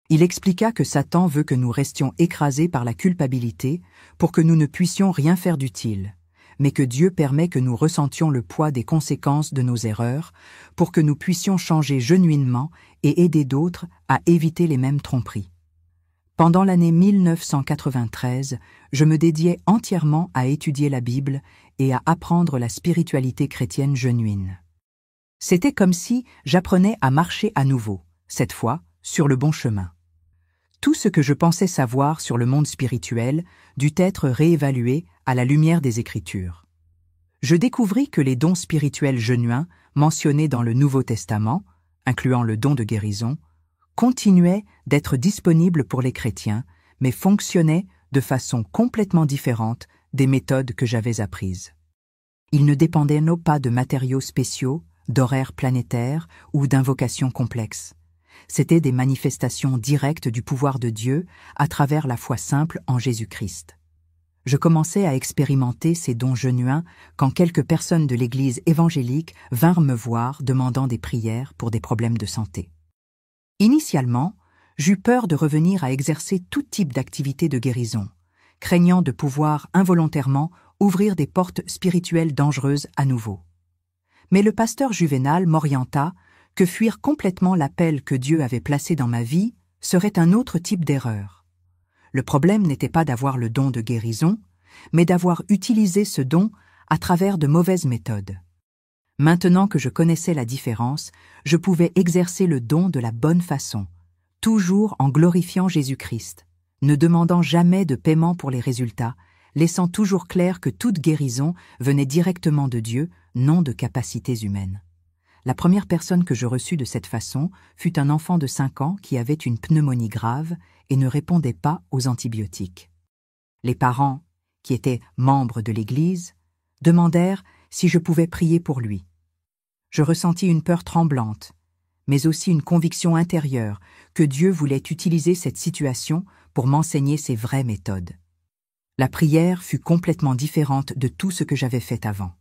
Il expliqua que Satan veut que nous restions écrasés par la culpabilité pour que nous ne puissions rien faire d'utile, mais que Dieu permet que nous ressentions le poids des conséquences de nos erreurs pour que nous puissions changer genuinement et aider d'autres à éviter les mêmes tromperies. Pendant l'année 1993, je me dédiais entièrement à étudier la Bible et à apprendre la spiritualité chrétienne genuine. C'était comme si j'apprenais à marcher à nouveau, cette fois sur le bon chemin. Tout ce que je pensais savoir sur le monde spirituel dut être réévalué à la lumière des Écritures. Je découvris que les dons spirituels genuins mentionnés dans le Nouveau Testament, incluant le don de guérison, continuaient d'être disponibles pour les chrétiens, mais fonctionnaient de façon complètement différente des méthodes que j'avais apprises. Ils ne dépendaient non pas de matériaux spéciaux, d'horaires planétaires ou d'invocations complexes. C'étaient des manifestations directes du pouvoir de Dieu à travers la foi simple en Jésus-Christ. Je commençais à expérimenter ces dons genuins quand quelques personnes de l'Église évangélique vinrent me voir demandant des prières pour des problèmes de santé. Initialement, j'eus peur de revenir à exercer tout type d'activité de guérison, craignant de pouvoir involontairement ouvrir des portes spirituelles dangereuses à nouveau. Mais le pasteur Juvénal m'orienta que fuir complètement l'appel que Dieu avait placé dans ma vie serait un autre type d'erreur. Le problème n'était pas d'avoir le don de guérison, mais d'avoir utilisé ce don à travers de mauvaises méthodes. Maintenant que je connaissais la différence, je pouvais exercer le don de la bonne façon, toujours en glorifiant Jésus-Christ, ne demandant jamais de paiement pour les résultats, laissant toujours clair que toute guérison venait directement de Dieu, non de capacités humaines. La première personne que je reçus de cette façon fut un enfant de 5 ans qui avait une pneumonie grave et ne répondait pas aux antibiotiques. Les parents, qui étaient membres de l'Église, demandèrent si je pouvais prier pour lui. Je ressentis une peur tremblante, mais aussi une conviction intérieure que Dieu voulait utiliser cette situation pour m'enseigner ses vraies méthodes. La prière fut complètement différente de tout ce que j'avais fait avant.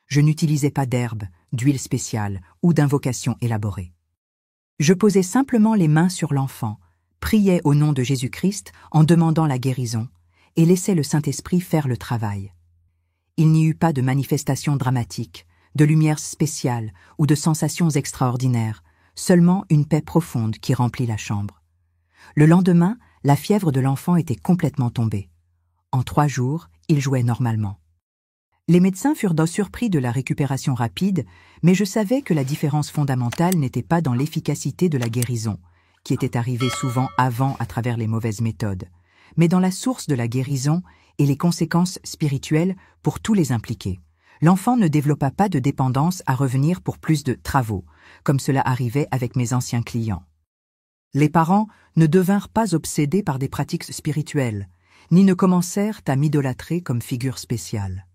Je n'utilisais pas d'herbes, d'huile spéciale ou d'invocations élaborées. Je posais simplement les mains sur l'enfant, priais au nom de Jésus-Christ en demandant la guérison et laissais le Saint-Esprit faire le travail. Il n'y eut pas de manifestations dramatiques, de lumière spéciale ou de sensations extraordinaires, seulement une paix profonde qui remplit la chambre. Le lendemain, la fièvre de l'enfant était complètement tombée. En 3 jours, il jouait normalement. Les médecins furent surpris de la récupération rapide, mais je savais que la différence fondamentale n'était pas dans l'efficacité de la guérison, qui était arrivée souvent avant à travers les mauvaises méthodes, mais dans la source de la guérison et les conséquences spirituelles pour tous les impliqués. L'enfant ne développa pas de dépendance à revenir pour plus de travaux, comme cela arrivait avec mes anciens clients. Les parents ne devinrent pas obsédés par des pratiques spirituelles, ni ne commencèrent à m'idolâtrer comme figure spéciale.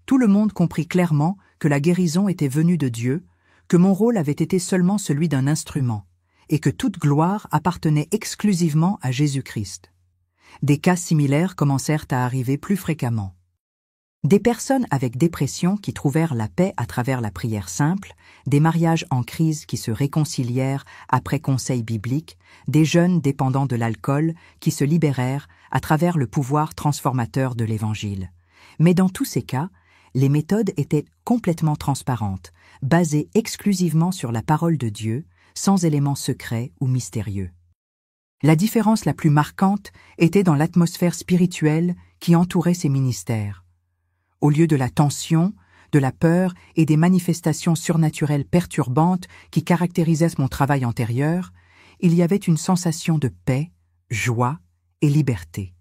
Tout le monde comprit clairement que la guérison était venue de Dieu, que mon rôle avait été seulement celui d'un instrument, et que toute gloire appartenait exclusivement à Jésus-Christ. Des cas similaires commencèrent à arriver plus fréquemment. Des personnes avec dépression qui trouvèrent la paix à travers la prière simple, des mariages en crise qui se réconcilièrent après conseils bibliques, des jeunes dépendants de l'alcool qui se libérèrent à travers le pouvoir transformateur de l'Évangile. Mais dans tous ces cas, les méthodes étaient complètement transparentes, basées exclusivement sur la parole de Dieu, sans éléments secrets ou mystérieux. La différence la plus marquante était dans l'atmosphère spirituelle qui entourait ces ministères. Au lieu de la tension, de la peur et des manifestations surnaturelles perturbantes qui caractérisaient mon travail antérieur, il y avait une sensation de paix, joie et liberté.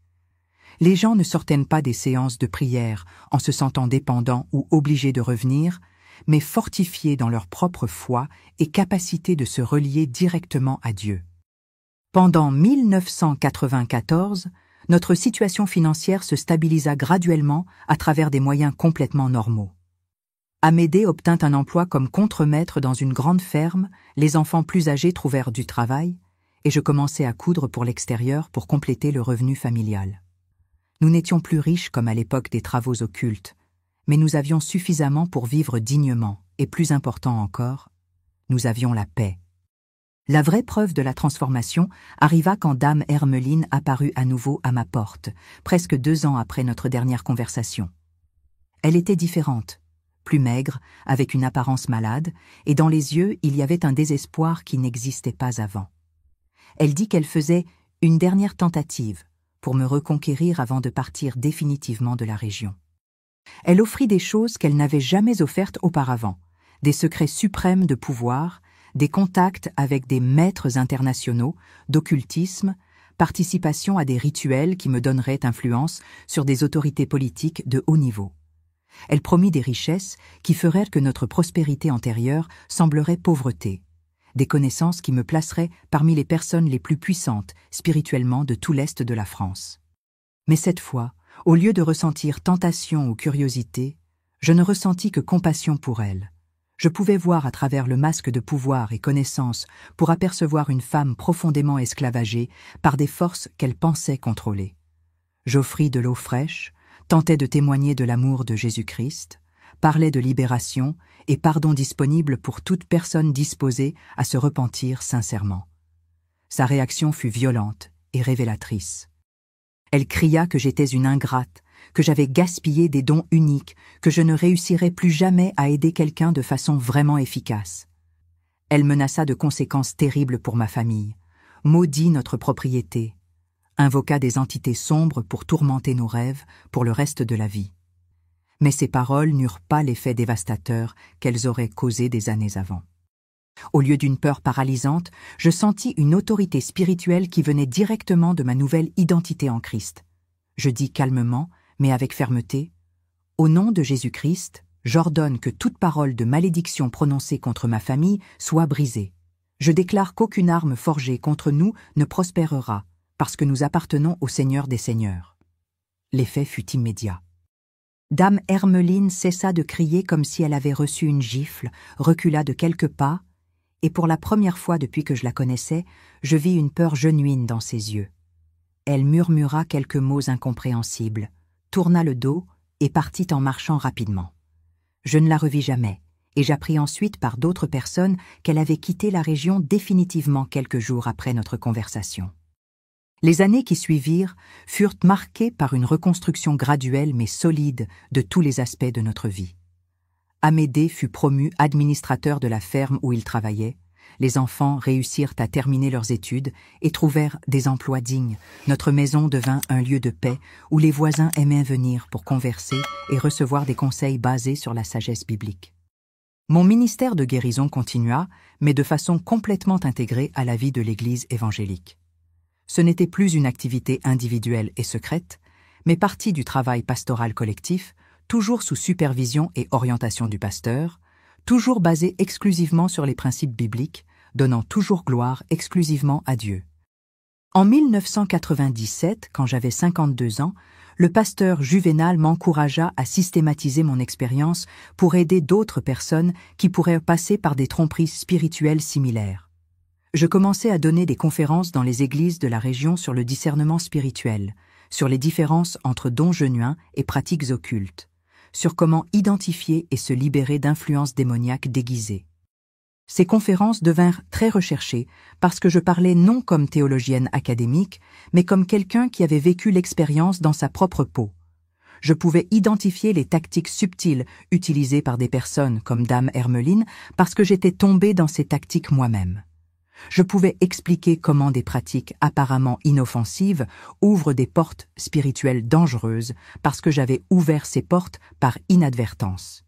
Les gens ne sortaient pas des séances de prière en se sentant dépendants ou obligés de revenir, mais fortifiés dans leur propre foi et capacité de se relier directement à Dieu. Pendant 1994, notre situation financière se stabilisa graduellement à travers des moyens complètement normaux. Amédée obtint un emploi comme contremaître dans une grande ferme, les enfants plus âgés trouvèrent du travail, et je commençai à coudre pour l'extérieur pour compléter le revenu familial. Nous n'étions plus riches comme à l'époque des travaux occultes, mais nous avions suffisamment pour vivre dignement, et plus important encore, nous avions la paix. La vraie preuve de la transformation arriva quand Dame Hermeline apparut à nouveau à ma porte, presque 2 ans après notre dernière conversation. Elle était différente, plus maigre, avec une apparence malade, et dans les yeux il y avait un désespoir qui n'existait pas avant. Elle dit qu'elle faisait une dernière tentative pour me reconquérir avant de partir définitivement de la région. Elle offrit des choses qu'elle n'avait jamais offertes auparavant, des secrets suprêmes de pouvoir, des contacts avec des maîtres internationaux, d'occultisme, participation à des rituels qui me donneraient influence sur des autorités politiques de haut niveau. Elle promit des richesses qui feraient que notre prospérité antérieure semblerait pauvreté, des connaissances qui me placeraient parmi les personnes les plus puissantes spirituellement de tout l'Est de la France. Mais cette fois, au lieu de ressentir tentation ou curiosité, je ne ressentis que compassion pour elle. Je pouvais voir à travers le masque de pouvoir et connaissance pour apercevoir une femme profondément esclavagée par des forces qu'elle pensait contrôler. J'offris de l'eau fraîche, tentais de témoigner de l'amour de Jésus-Christ, parlais de libération et pardon disponible pour toute personne disposée à se repentir sincèrement. Sa réaction fut violente et révélatrice. Elle cria que j'étais une ingrate, que j'avais gaspillé des dons uniques, que je ne réussirais plus jamais à aider quelqu'un de façon vraiment efficace. Elle menaça de conséquences terribles pour ma famille, maudit notre propriété, invoqua des entités sombres pour tourmenter nos rêves pour le reste de la vie. Mais ces paroles n'eurent pas l'effet dévastateur qu'elles auraient causé des années avant. Au lieu d'une peur paralysante, je sentis une autorité spirituelle qui venait directement de ma nouvelle identité en Christ. Je dis calmement, mais avec fermeté, « Au nom de Jésus-Christ, j'ordonne que toute parole de malédiction prononcée contre ma famille soit brisée. Je déclare qu'aucune arme forgée contre nous ne prospérera, parce que nous appartenons au Seigneur des Seigneurs. » L'effet fut immédiat. Dame Hermeline cessa de crier comme si elle avait reçu une gifle, recula de quelques pas, et pour la première fois depuis que je la connaissais, je vis une peur genuine dans ses yeux. Elle murmura quelques mots incompréhensibles, tourna le dos et partit en marchant rapidement. Je ne la revis jamais, et j'appris ensuite par d'autres personnes qu'elle avait quitté la région définitivement quelques jours après notre conversation. Les années qui suivirent furent marquées par une reconstruction graduelle mais solide de tous les aspects de notre vie. Amédée fut promu administrateur de la ferme où il travaillait. Les enfants réussirent à terminer leurs études et trouvèrent des emplois dignes. Notre maison devint un lieu de paix où les voisins aimaient venir pour converser et recevoir des conseils basés sur la sagesse biblique. Mon ministère de guérison continua, mais de façon complètement intégrée à la vie de l'Église évangélique. Ce n'était plus une activité individuelle et secrète, mais partie du travail pastoral collectif, toujours sous supervision et orientation du pasteur, toujours basé exclusivement sur les principes bibliques, donnant toujours gloire exclusivement à Dieu. En 1997, quand j'avais 52 ans, le pasteur Juvénal m'encouragea à systématiser mon expérience pour aider d'autres personnes qui pourraient passer par des tromperies spirituelles similaires. Je commençais à donner des conférences dans les églises de la région sur le discernement spirituel, sur les différences entre dons genuins et pratiques occultes, sur comment identifier et se libérer d'influences démoniaques déguisées. Ces conférences devinrent très recherchées parce que je parlais non comme théologienne académique, mais comme quelqu'un qui avait vécu l'expérience dans sa propre peau. Je pouvais identifier les tactiques subtiles utilisées par des personnes comme Dame Hermeline parce que j'étais tombée dans ces tactiques moi-même. Je pouvais expliquer comment des pratiques apparemment inoffensives ouvrent des portes spirituelles dangereuses parce que j'avais ouvert ces portes par inadvertance.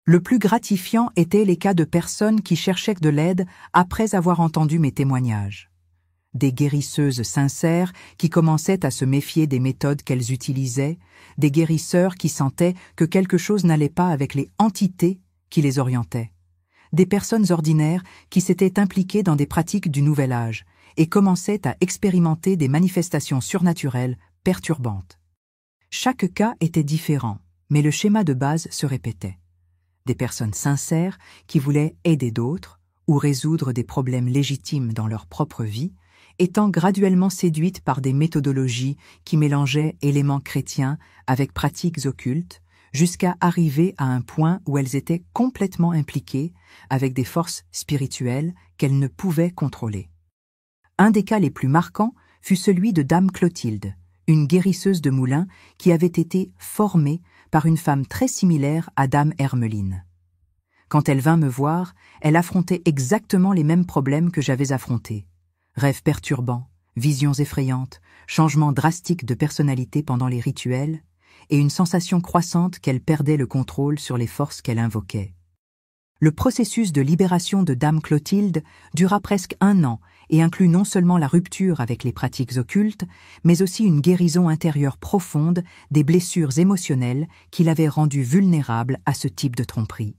Le plus gratifiant étaient les cas de personnes qui cherchaient de l'aide après avoir entendu mes témoignages. Des guérisseuses sincères qui commençaient à se méfier des méthodes qu'elles utilisaient, des guérisseurs qui sentaient que quelque chose n'allait pas avec les entités qui les orientaient, des personnes ordinaires qui s'étaient impliquées dans des pratiques du Nouvel Âge et commençaient à expérimenter des manifestations surnaturelles perturbantes. Chaque cas était différent, mais le schéma de base se répétait. Des personnes sincères qui voulaient aider d'autres ou résoudre des problèmes légitimes dans leur propre vie, étant graduellement séduites par des méthodologies qui mélangeaient éléments chrétiens avec pratiques occultes, jusqu'à arriver à un point où elles étaient complètement impliquées avec des forces spirituelles qu'elles ne pouvaient contrôler. Un des cas les plus marquants fut celui de Dame Clotilde, une guérisseuse de moulins qui avait été formée par une femme très similaire à Dame Hermeline. Quand elle vint me voir, elle affrontait exactement les mêmes problèmes que j'avais affrontés. Rêves perturbants, visions effrayantes, changements drastiques de personnalité pendant les rituels, et une sensation croissante qu'elle perdait le contrôle sur les forces qu'elle invoquait. Le processus de libération de Dame Clotilde dura presque 1 an et inclut non seulement la rupture avec les pratiques occultes, mais aussi une guérison intérieure profonde des blessures émotionnelles qui l'avaient rendue vulnérable à ce type de tromperie.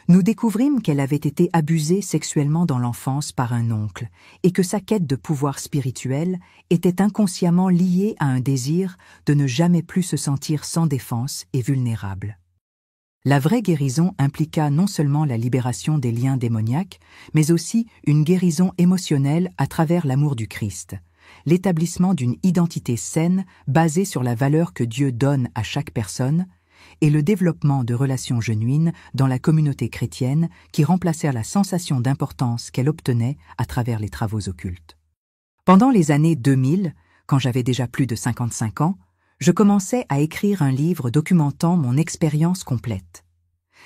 Nous découvrîmes qu'elle avait été abusée sexuellement dans l'enfance par un oncle et que sa quête de pouvoir spirituel était inconsciemment liée à un désir de ne jamais plus se sentir sans défense et vulnérable. La vraie guérison impliqua non seulement la libération des liens démoniaques, mais aussi une guérison émotionnelle à travers l'amour du Christ, l'établissement d'une identité saine basée sur la valeur que Dieu donne à chaque personne, et le développement de relations genuines dans la communauté chrétienne qui remplacèrent la sensation d'importance qu'elle obtenait à travers les travaux occultes. Pendant les années 2000, quand j'avais déjà plus de 55 ans, je commençais à écrire un livre documentant mon expérience complète.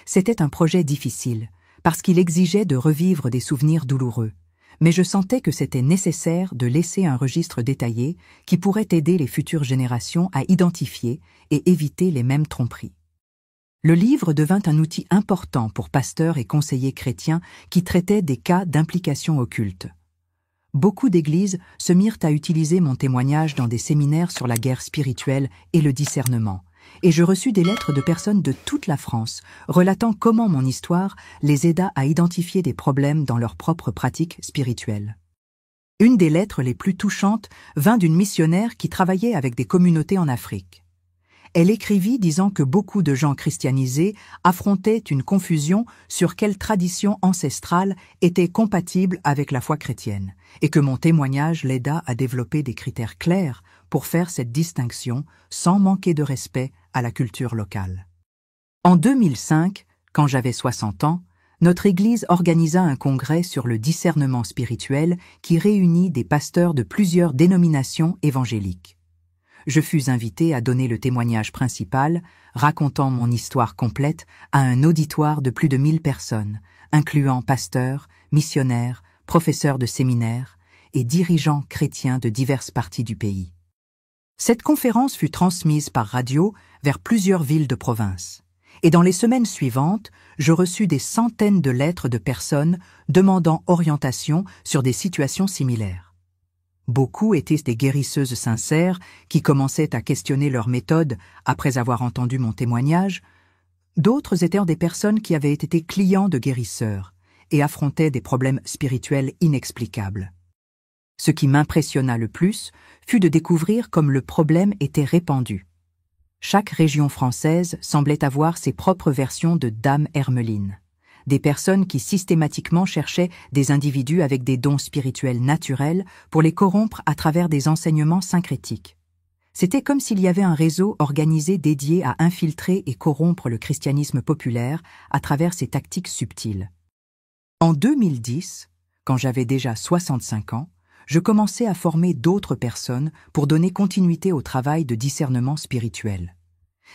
C'était un projet difficile, parce qu'il exigeait de revivre des souvenirs douloureux, mais je sentais que c'était nécessaire de laisser un registre détaillé qui pourrait aider les futures générations à identifier et éviter les mêmes tromperies. Le livre devint un outil important pour pasteurs et conseillers chrétiens qui traitaient des cas d'implication occulte. Beaucoup d'églises se mirent à utiliser mon témoignage dans des séminaires sur la guerre spirituelle et le discernement, et je reçus des lettres de personnes de toute la France relatant comment mon histoire les aida à identifier des problèmes dans leurs propres pratiques spirituelles. Une des lettres les plus touchantes vint d'une missionnaire qui travaillait avec des communautés en Afrique. Elle écrivit disant que beaucoup de gens christianisés affrontaient une confusion sur quelle tradition ancestrale était compatible avec la foi chrétienne, et que mon témoignage l'aida à développer des critères clairs pour faire cette distinction sans manquer de respect à la culture locale. En 2005, quand j'avais 60 ans, notre Église organisa un congrès sur le discernement spirituel qui réunit des pasteurs de plusieurs dénominations évangéliques. Je fus invité à donner le témoignage principal, racontant mon histoire complète à un auditoire de plus de 1000 personnes, incluant pasteurs, missionnaires, professeurs de séminaires et dirigeants chrétiens de diverses parties du pays. Cette conférence fut transmise par radio vers plusieurs villes de province. Et dans les semaines suivantes, je reçus des centaines de lettres de personnes demandant orientation sur des situations similaires. Beaucoup étaient des guérisseuses sincères qui commençaient à questionner leur méthode après avoir entendu mon témoignage. D'autres étaient des personnes qui avaient été clients de guérisseurs et affrontaient des problèmes spirituels inexplicables. Ce qui m'impressionna le plus fut de découvrir comme le problème était répandu. Chaque région française semblait avoir ses propres versions de Dame Hermeline. Des personnes qui systématiquement cherchaient des individus avec des dons spirituels naturels pour les corrompre à travers des enseignements syncrétiques. C'était comme s'il y avait un réseau organisé dédié à infiltrer et corrompre le christianisme populaire à travers ces tactiques subtiles. En 2010, quand j'avais déjà 65 ans, je commençais à former d'autres personnes pour donner continuité au travail de discernement spirituel.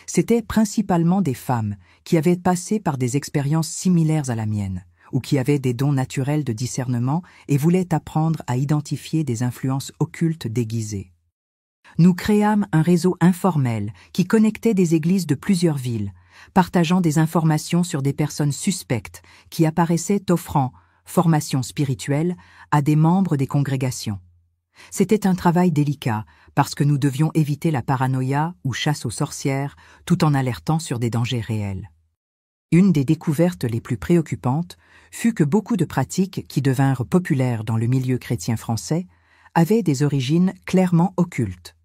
C'étaient principalement des femmes qui avaient passé par des expériences similaires à la mienne, ou qui avaient des dons naturels de discernement et voulaient apprendre à identifier des influences occultes déguisées. Nous créâmes un réseau informel qui connectait des églises de plusieurs villes, partageant des informations sur des personnes suspectes qui apparaissaient offrant formation spirituelle à des membres des congrégations. C'était un travail délicat parce que nous devions éviter la paranoïa ou chasse aux sorcières tout en alertant sur des dangers réels. Une des découvertes les plus préoccupantes fut que beaucoup de pratiques qui devinrent populaires dans le milieu chrétien français avaient des origines clairement occultes.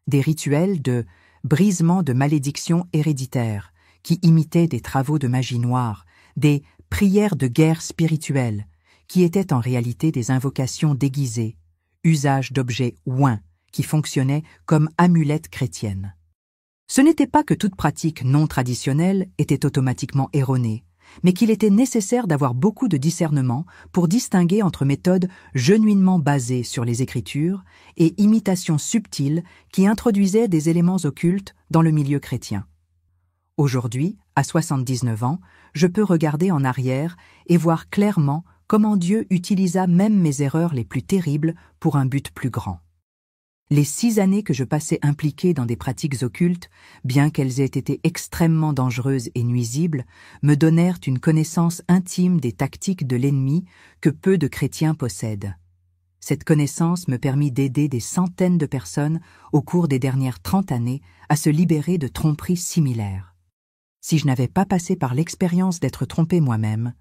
Des rituels de brisement de malédictions héréditaires qui imitaient des travaux de magie noire, des prières de guerre spirituelle qui étaient en réalité des invocations déguisées, usage d'objets ouins qui fonctionnaient comme amulettes chrétiennes. Ce n'était pas que toute pratique non traditionnelle était automatiquement erronée, mais qu'il était nécessaire d'avoir beaucoup de discernement pour distinguer entre méthodes genuinement basées sur les Écritures et imitations subtiles qui introduisaient des éléments occultes dans le milieu chrétien. Aujourd'hui, à 79 ans, je peux regarder en arrière et voir clairement comment Dieu utilisa même mes erreurs les plus terribles pour un but plus grand. Les 6 années que je passais impliquée dans des pratiques occultes, bien qu'elles aient été extrêmement dangereuses et nuisibles, me donnèrent une connaissance intime des tactiques de l'ennemi que peu de chrétiens possèdent. Cette connaissance me permit d'aider des centaines de personnes au cours des dernières 30 années à se libérer de tromperies similaires. Si je n'avais pas passé par l'expérience d'être trompée moi-même,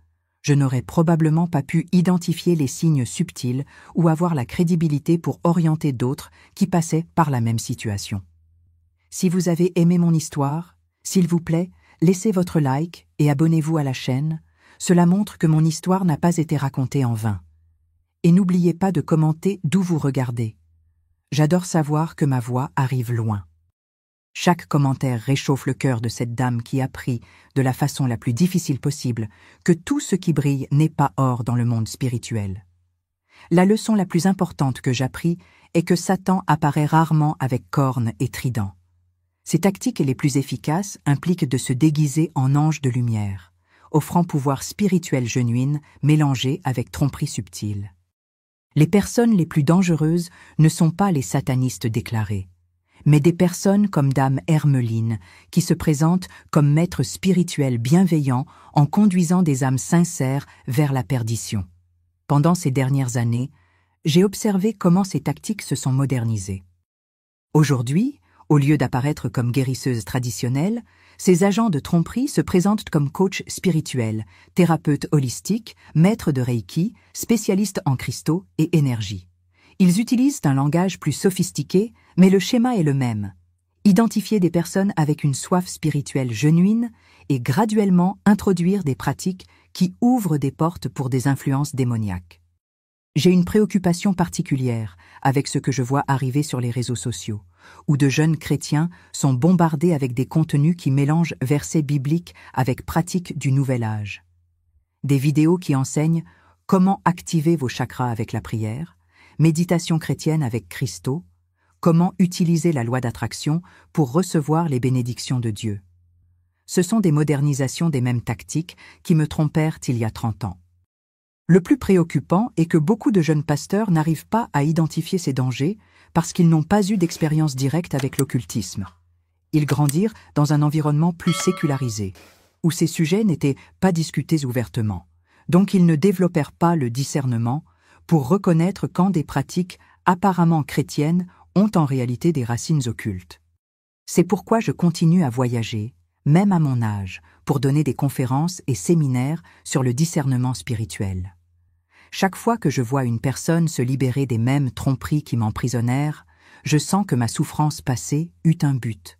je n'aurais probablement pas pu identifier les signes subtils ou avoir la crédibilité pour orienter d'autres qui passaient par la même situation. Si vous avez aimé mon histoire, s'il vous plaît, laissez votre like et abonnez-vous à la chaîne. Cela montre que mon histoire n'a pas été racontée en vain. Et n'oubliez pas de commenter d'où vous regardez. J'adore savoir que ma voix arrive loin. Chaque commentaire réchauffe le cœur de cette dame qui apprit, de la façon la plus difficile possible, que tout ce qui brille n'est pas or dans le monde spirituel. La leçon la plus importante que j'appris est que Satan apparaît rarement avec cornes et tridents. Ses tactiques les plus efficaces impliquent de se déguiser en ange de lumière, offrant pouvoir spirituel genuine mélangé avec tromperie subtile. Les personnes les plus dangereuses ne sont pas les satanistes déclarés, mais des personnes comme Dame Hermeline, qui se présentent comme maîtres spirituels bienveillants en conduisant des âmes sincères vers la perdition. Pendant ces dernières années, j'ai observé comment ces tactiques se sont modernisées. Aujourd'hui, au lieu d'apparaître comme guérisseuses traditionnelles, ces agents de tromperie se présentent comme coachs spirituels, thérapeutes holistiques, maîtres de Reiki, spécialistes en cristaux et énergie. Ils utilisent un langage plus sophistiqué, mais le schéma est le même. Identifier des personnes avec une soif spirituelle genuine et graduellement introduire des pratiques qui ouvrent des portes pour des influences démoniaques. J'ai une préoccupation particulière avec ce que je vois arriver sur les réseaux sociaux, où de jeunes chrétiens sont bombardés avec des contenus qui mélangent versets bibliques avec pratiques du nouvel âge. Des vidéos qui enseignent comment activer vos chakras avec la prière, méditation chrétienne avec cristaux, comment utiliser la loi d'attraction pour recevoir les bénédictions de Dieu. Ce sont des modernisations des mêmes tactiques qui me trompèrent il y a 30 ans. Le plus préoccupant est que beaucoup de jeunes pasteurs n'arrivent pas à identifier ces dangers parce qu'ils n'ont pas eu d'expérience directe avec l'occultisme. Ils grandirent dans un environnement plus sécularisé, où ces sujets n'étaient pas discutés ouvertement, donc ils ne développèrent pas le discernement pour reconnaître quand des pratiques apparemment chrétiennes ont en réalité des racines occultes. C'est pourquoi je continue à voyager, même à mon âge, pour donner des conférences et séminaires sur le discernement spirituel. Chaque fois que je vois une personne se libérer des mêmes tromperies qui m'emprisonnèrent, je sens que ma souffrance passée eut un but.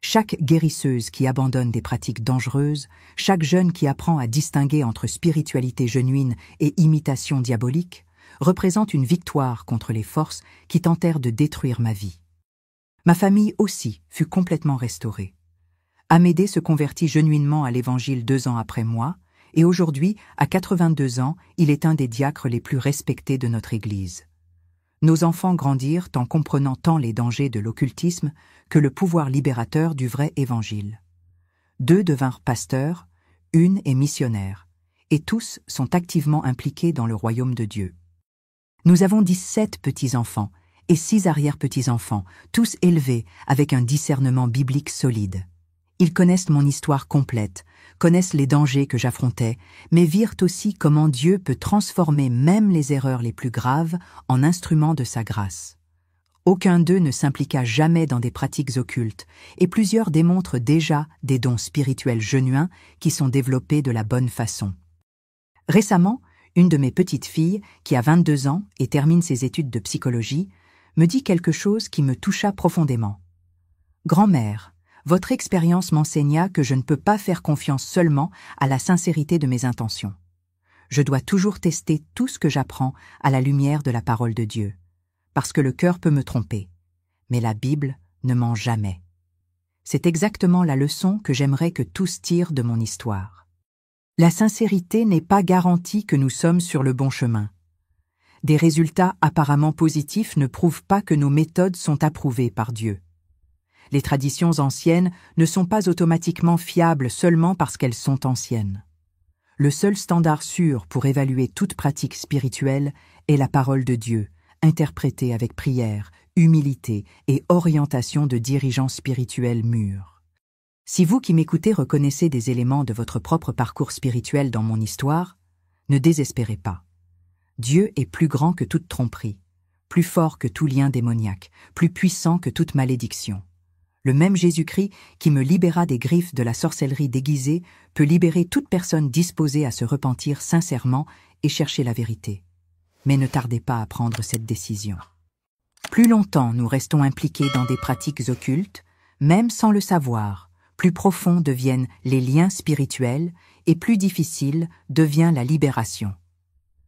Chaque guérisseuse qui abandonne des pratiques dangereuses, chaque jeune qui apprend à distinguer entre spiritualité genuine et imitation diabolique, représente une victoire contre les forces qui tentèrent de détruire ma vie. Ma famille aussi fut complètement restaurée. Amédée se convertit genuinement à l'Évangile 2 ans après moi, et aujourd'hui, à 82 ans, il est un des diacres les plus respectés de notre Église. Nos enfants grandirent en comprenant tant les dangers de l'occultisme que le pouvoir libérateur du vrai Évangile. 2 devinrent pasteurs, 1 est missionnaire, et tous sont activement impliqués dans le royaume de Dieu. Nous avons 17 petits-enfants et 6 arrière-petits-enfants, tous élevés avec un discernement biblique solide. Ils connaissent mon histoire complète, connaissent les dangers que j'affrontais, mais virent aussi comment Dieu peut transformer même les erreurs les plus graves en instruments de sa grâce. Aucun d'eux ne s'impliqua jamais dans des pratiques occultes, et plusieurs démontrent déjà des dons spirituels genuins qui sont développés de la bonne façon. Récemment, une de mes petites filles, qui a 22 ans et termine ses études de psychologie, me dit quelque chose qui me toucha profondément. « Grand-mère, votre expérience m'enseigna que je ne peux pas faire confiance seulement à la sincérité de mes intentions. Je dois toujours tester tout ce que j'apprends à la lumière de la parole de Dieu, parce que le cœur peut me tromper, mais la Bible ne ment jamais. C'est exactement la leçon que j'aimerais que tous tirent de mon histoire. La sincérité n'est pas garantie que nous sommes sur le bon chemin. Des résultats apparemment positifs ne prouvent pas que nos méthodes sont approuvées par Dieu. Les traditions anciennes ne sont pas automatiquement fiables seulement parce qu'elles sont anciennes. Le seul standard sûr pour évaluer toute pratique spirituelle est la parole de Dieu, interprétée avec prière, humilité et orientation de dirigeants spirituels mûrs. Si vous qui m'écoutez reconnaissez des éléments de votre propre parcours spirituel dans mon histoire, ne désespérez pas. Dieu est plus grand que toute tromperie, plus fort que tout lien démoniaque, plus puissant que toute malédiction. Le même Jésus-Christ qui me libéra des griffes de la sorcellerie déguisée peut libérer toute personne disposée à se repentir sincèrement et chercher la vérité. Mais ne tardez pas à prendre cette décision. Plus longtemps nous restons impliqués dans des pratiques occultes, même sans le savoir, plus profonds deviennent les liens spirituels et plus difficile devient la libération.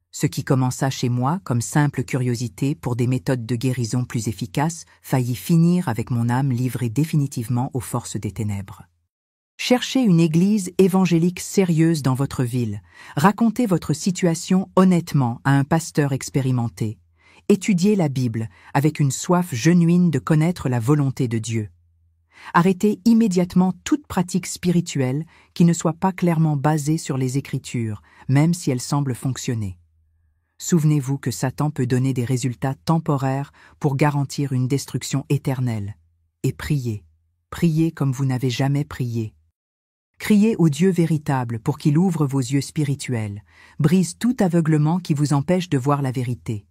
Ce qui commença chez moi comme simple curiosité pour des méthodes de guérison plus efficaces faillit finir avec mon âme livrée définitivement aux forces des ténèbres. Cherchez une église évangélique sérieuse dans votre ville, racontez votre situation honnêtement à un pasteur expérimenté, étudiez la Bible avec une soif genuine de connaître la volonté de Dieu. Arrêtez immédiatement toute pratique spirituelle qui ne soit pas clairement basée sur les Écritures, même si elle semble fonctionner. Souvenez-vous que Satan peut donner des résultats temporaires pour garantir une destruction éternelle. Et priez, priez comme vous n'avez jamais prié. Criez au Dieu véritable pour qu'il ouvre vos yeux spirituels, brise tout aveuglement qui vous empêche de voir la vérité,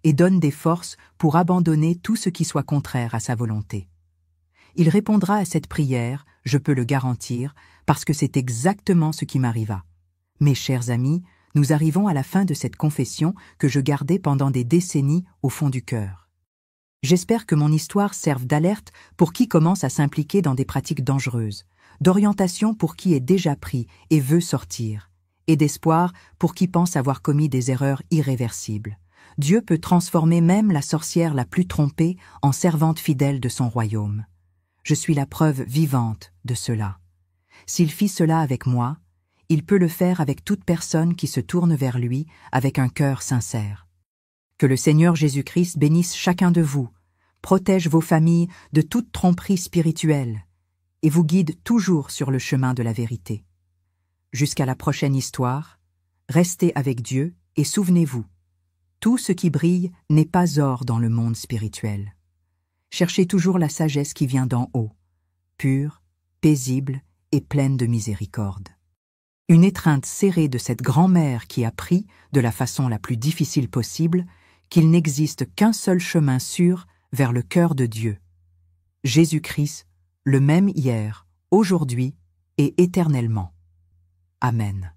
et donne des forces pour abandonner tout ce qui soit contraire à sa volonté. Il répondra à cette prière, je peux le garantir, parce que c'est exactement ce qui m'arriva. Mes chers amis, nous arrivons à la fin de cette confession que je gardais pendant des décennies au fond du cœur. J'espère que mon histoire serve d'alerte pour qui commence à s'impliquer dans des pratiques dangereuses, d'orientation pour qui est déjà pris et veut sortir, et d'espoir pour qui pense avoir commis des erreurs irréversibles. Dieu peut transformer même la sorcière la plus trompée en servante fidèle de son royaume. Je suis la preuve vivante de cela. S'il fit cela avec moi, il peut le faire avec toute personne qui se tourne vers lui avec un cœur sincère. Que le Seigneur Jésus-Christ bénisse chacun de vous, protège vos familles de toute tromperie spirituelle et vous guide toujours sur le chemin de la vérité. Jusqu'à la prochaine histoire, restez avec Dieu et souvenez-vous, tout ce qui brille n'est pas or dans le monde spirituel. Cherchez toujours la sagesse qui vient d'en haut, pure, paisible et pleine de miséricorde. Une étreinte serrée de cette grand-mère qui apprit, de la façon la plus difficile possible, qu'il n'existe qu'un seul chemin sûr vers le cœur de Dieu. Jésus-Christ, le même hier, aujourd'hui et éternellement. Amen.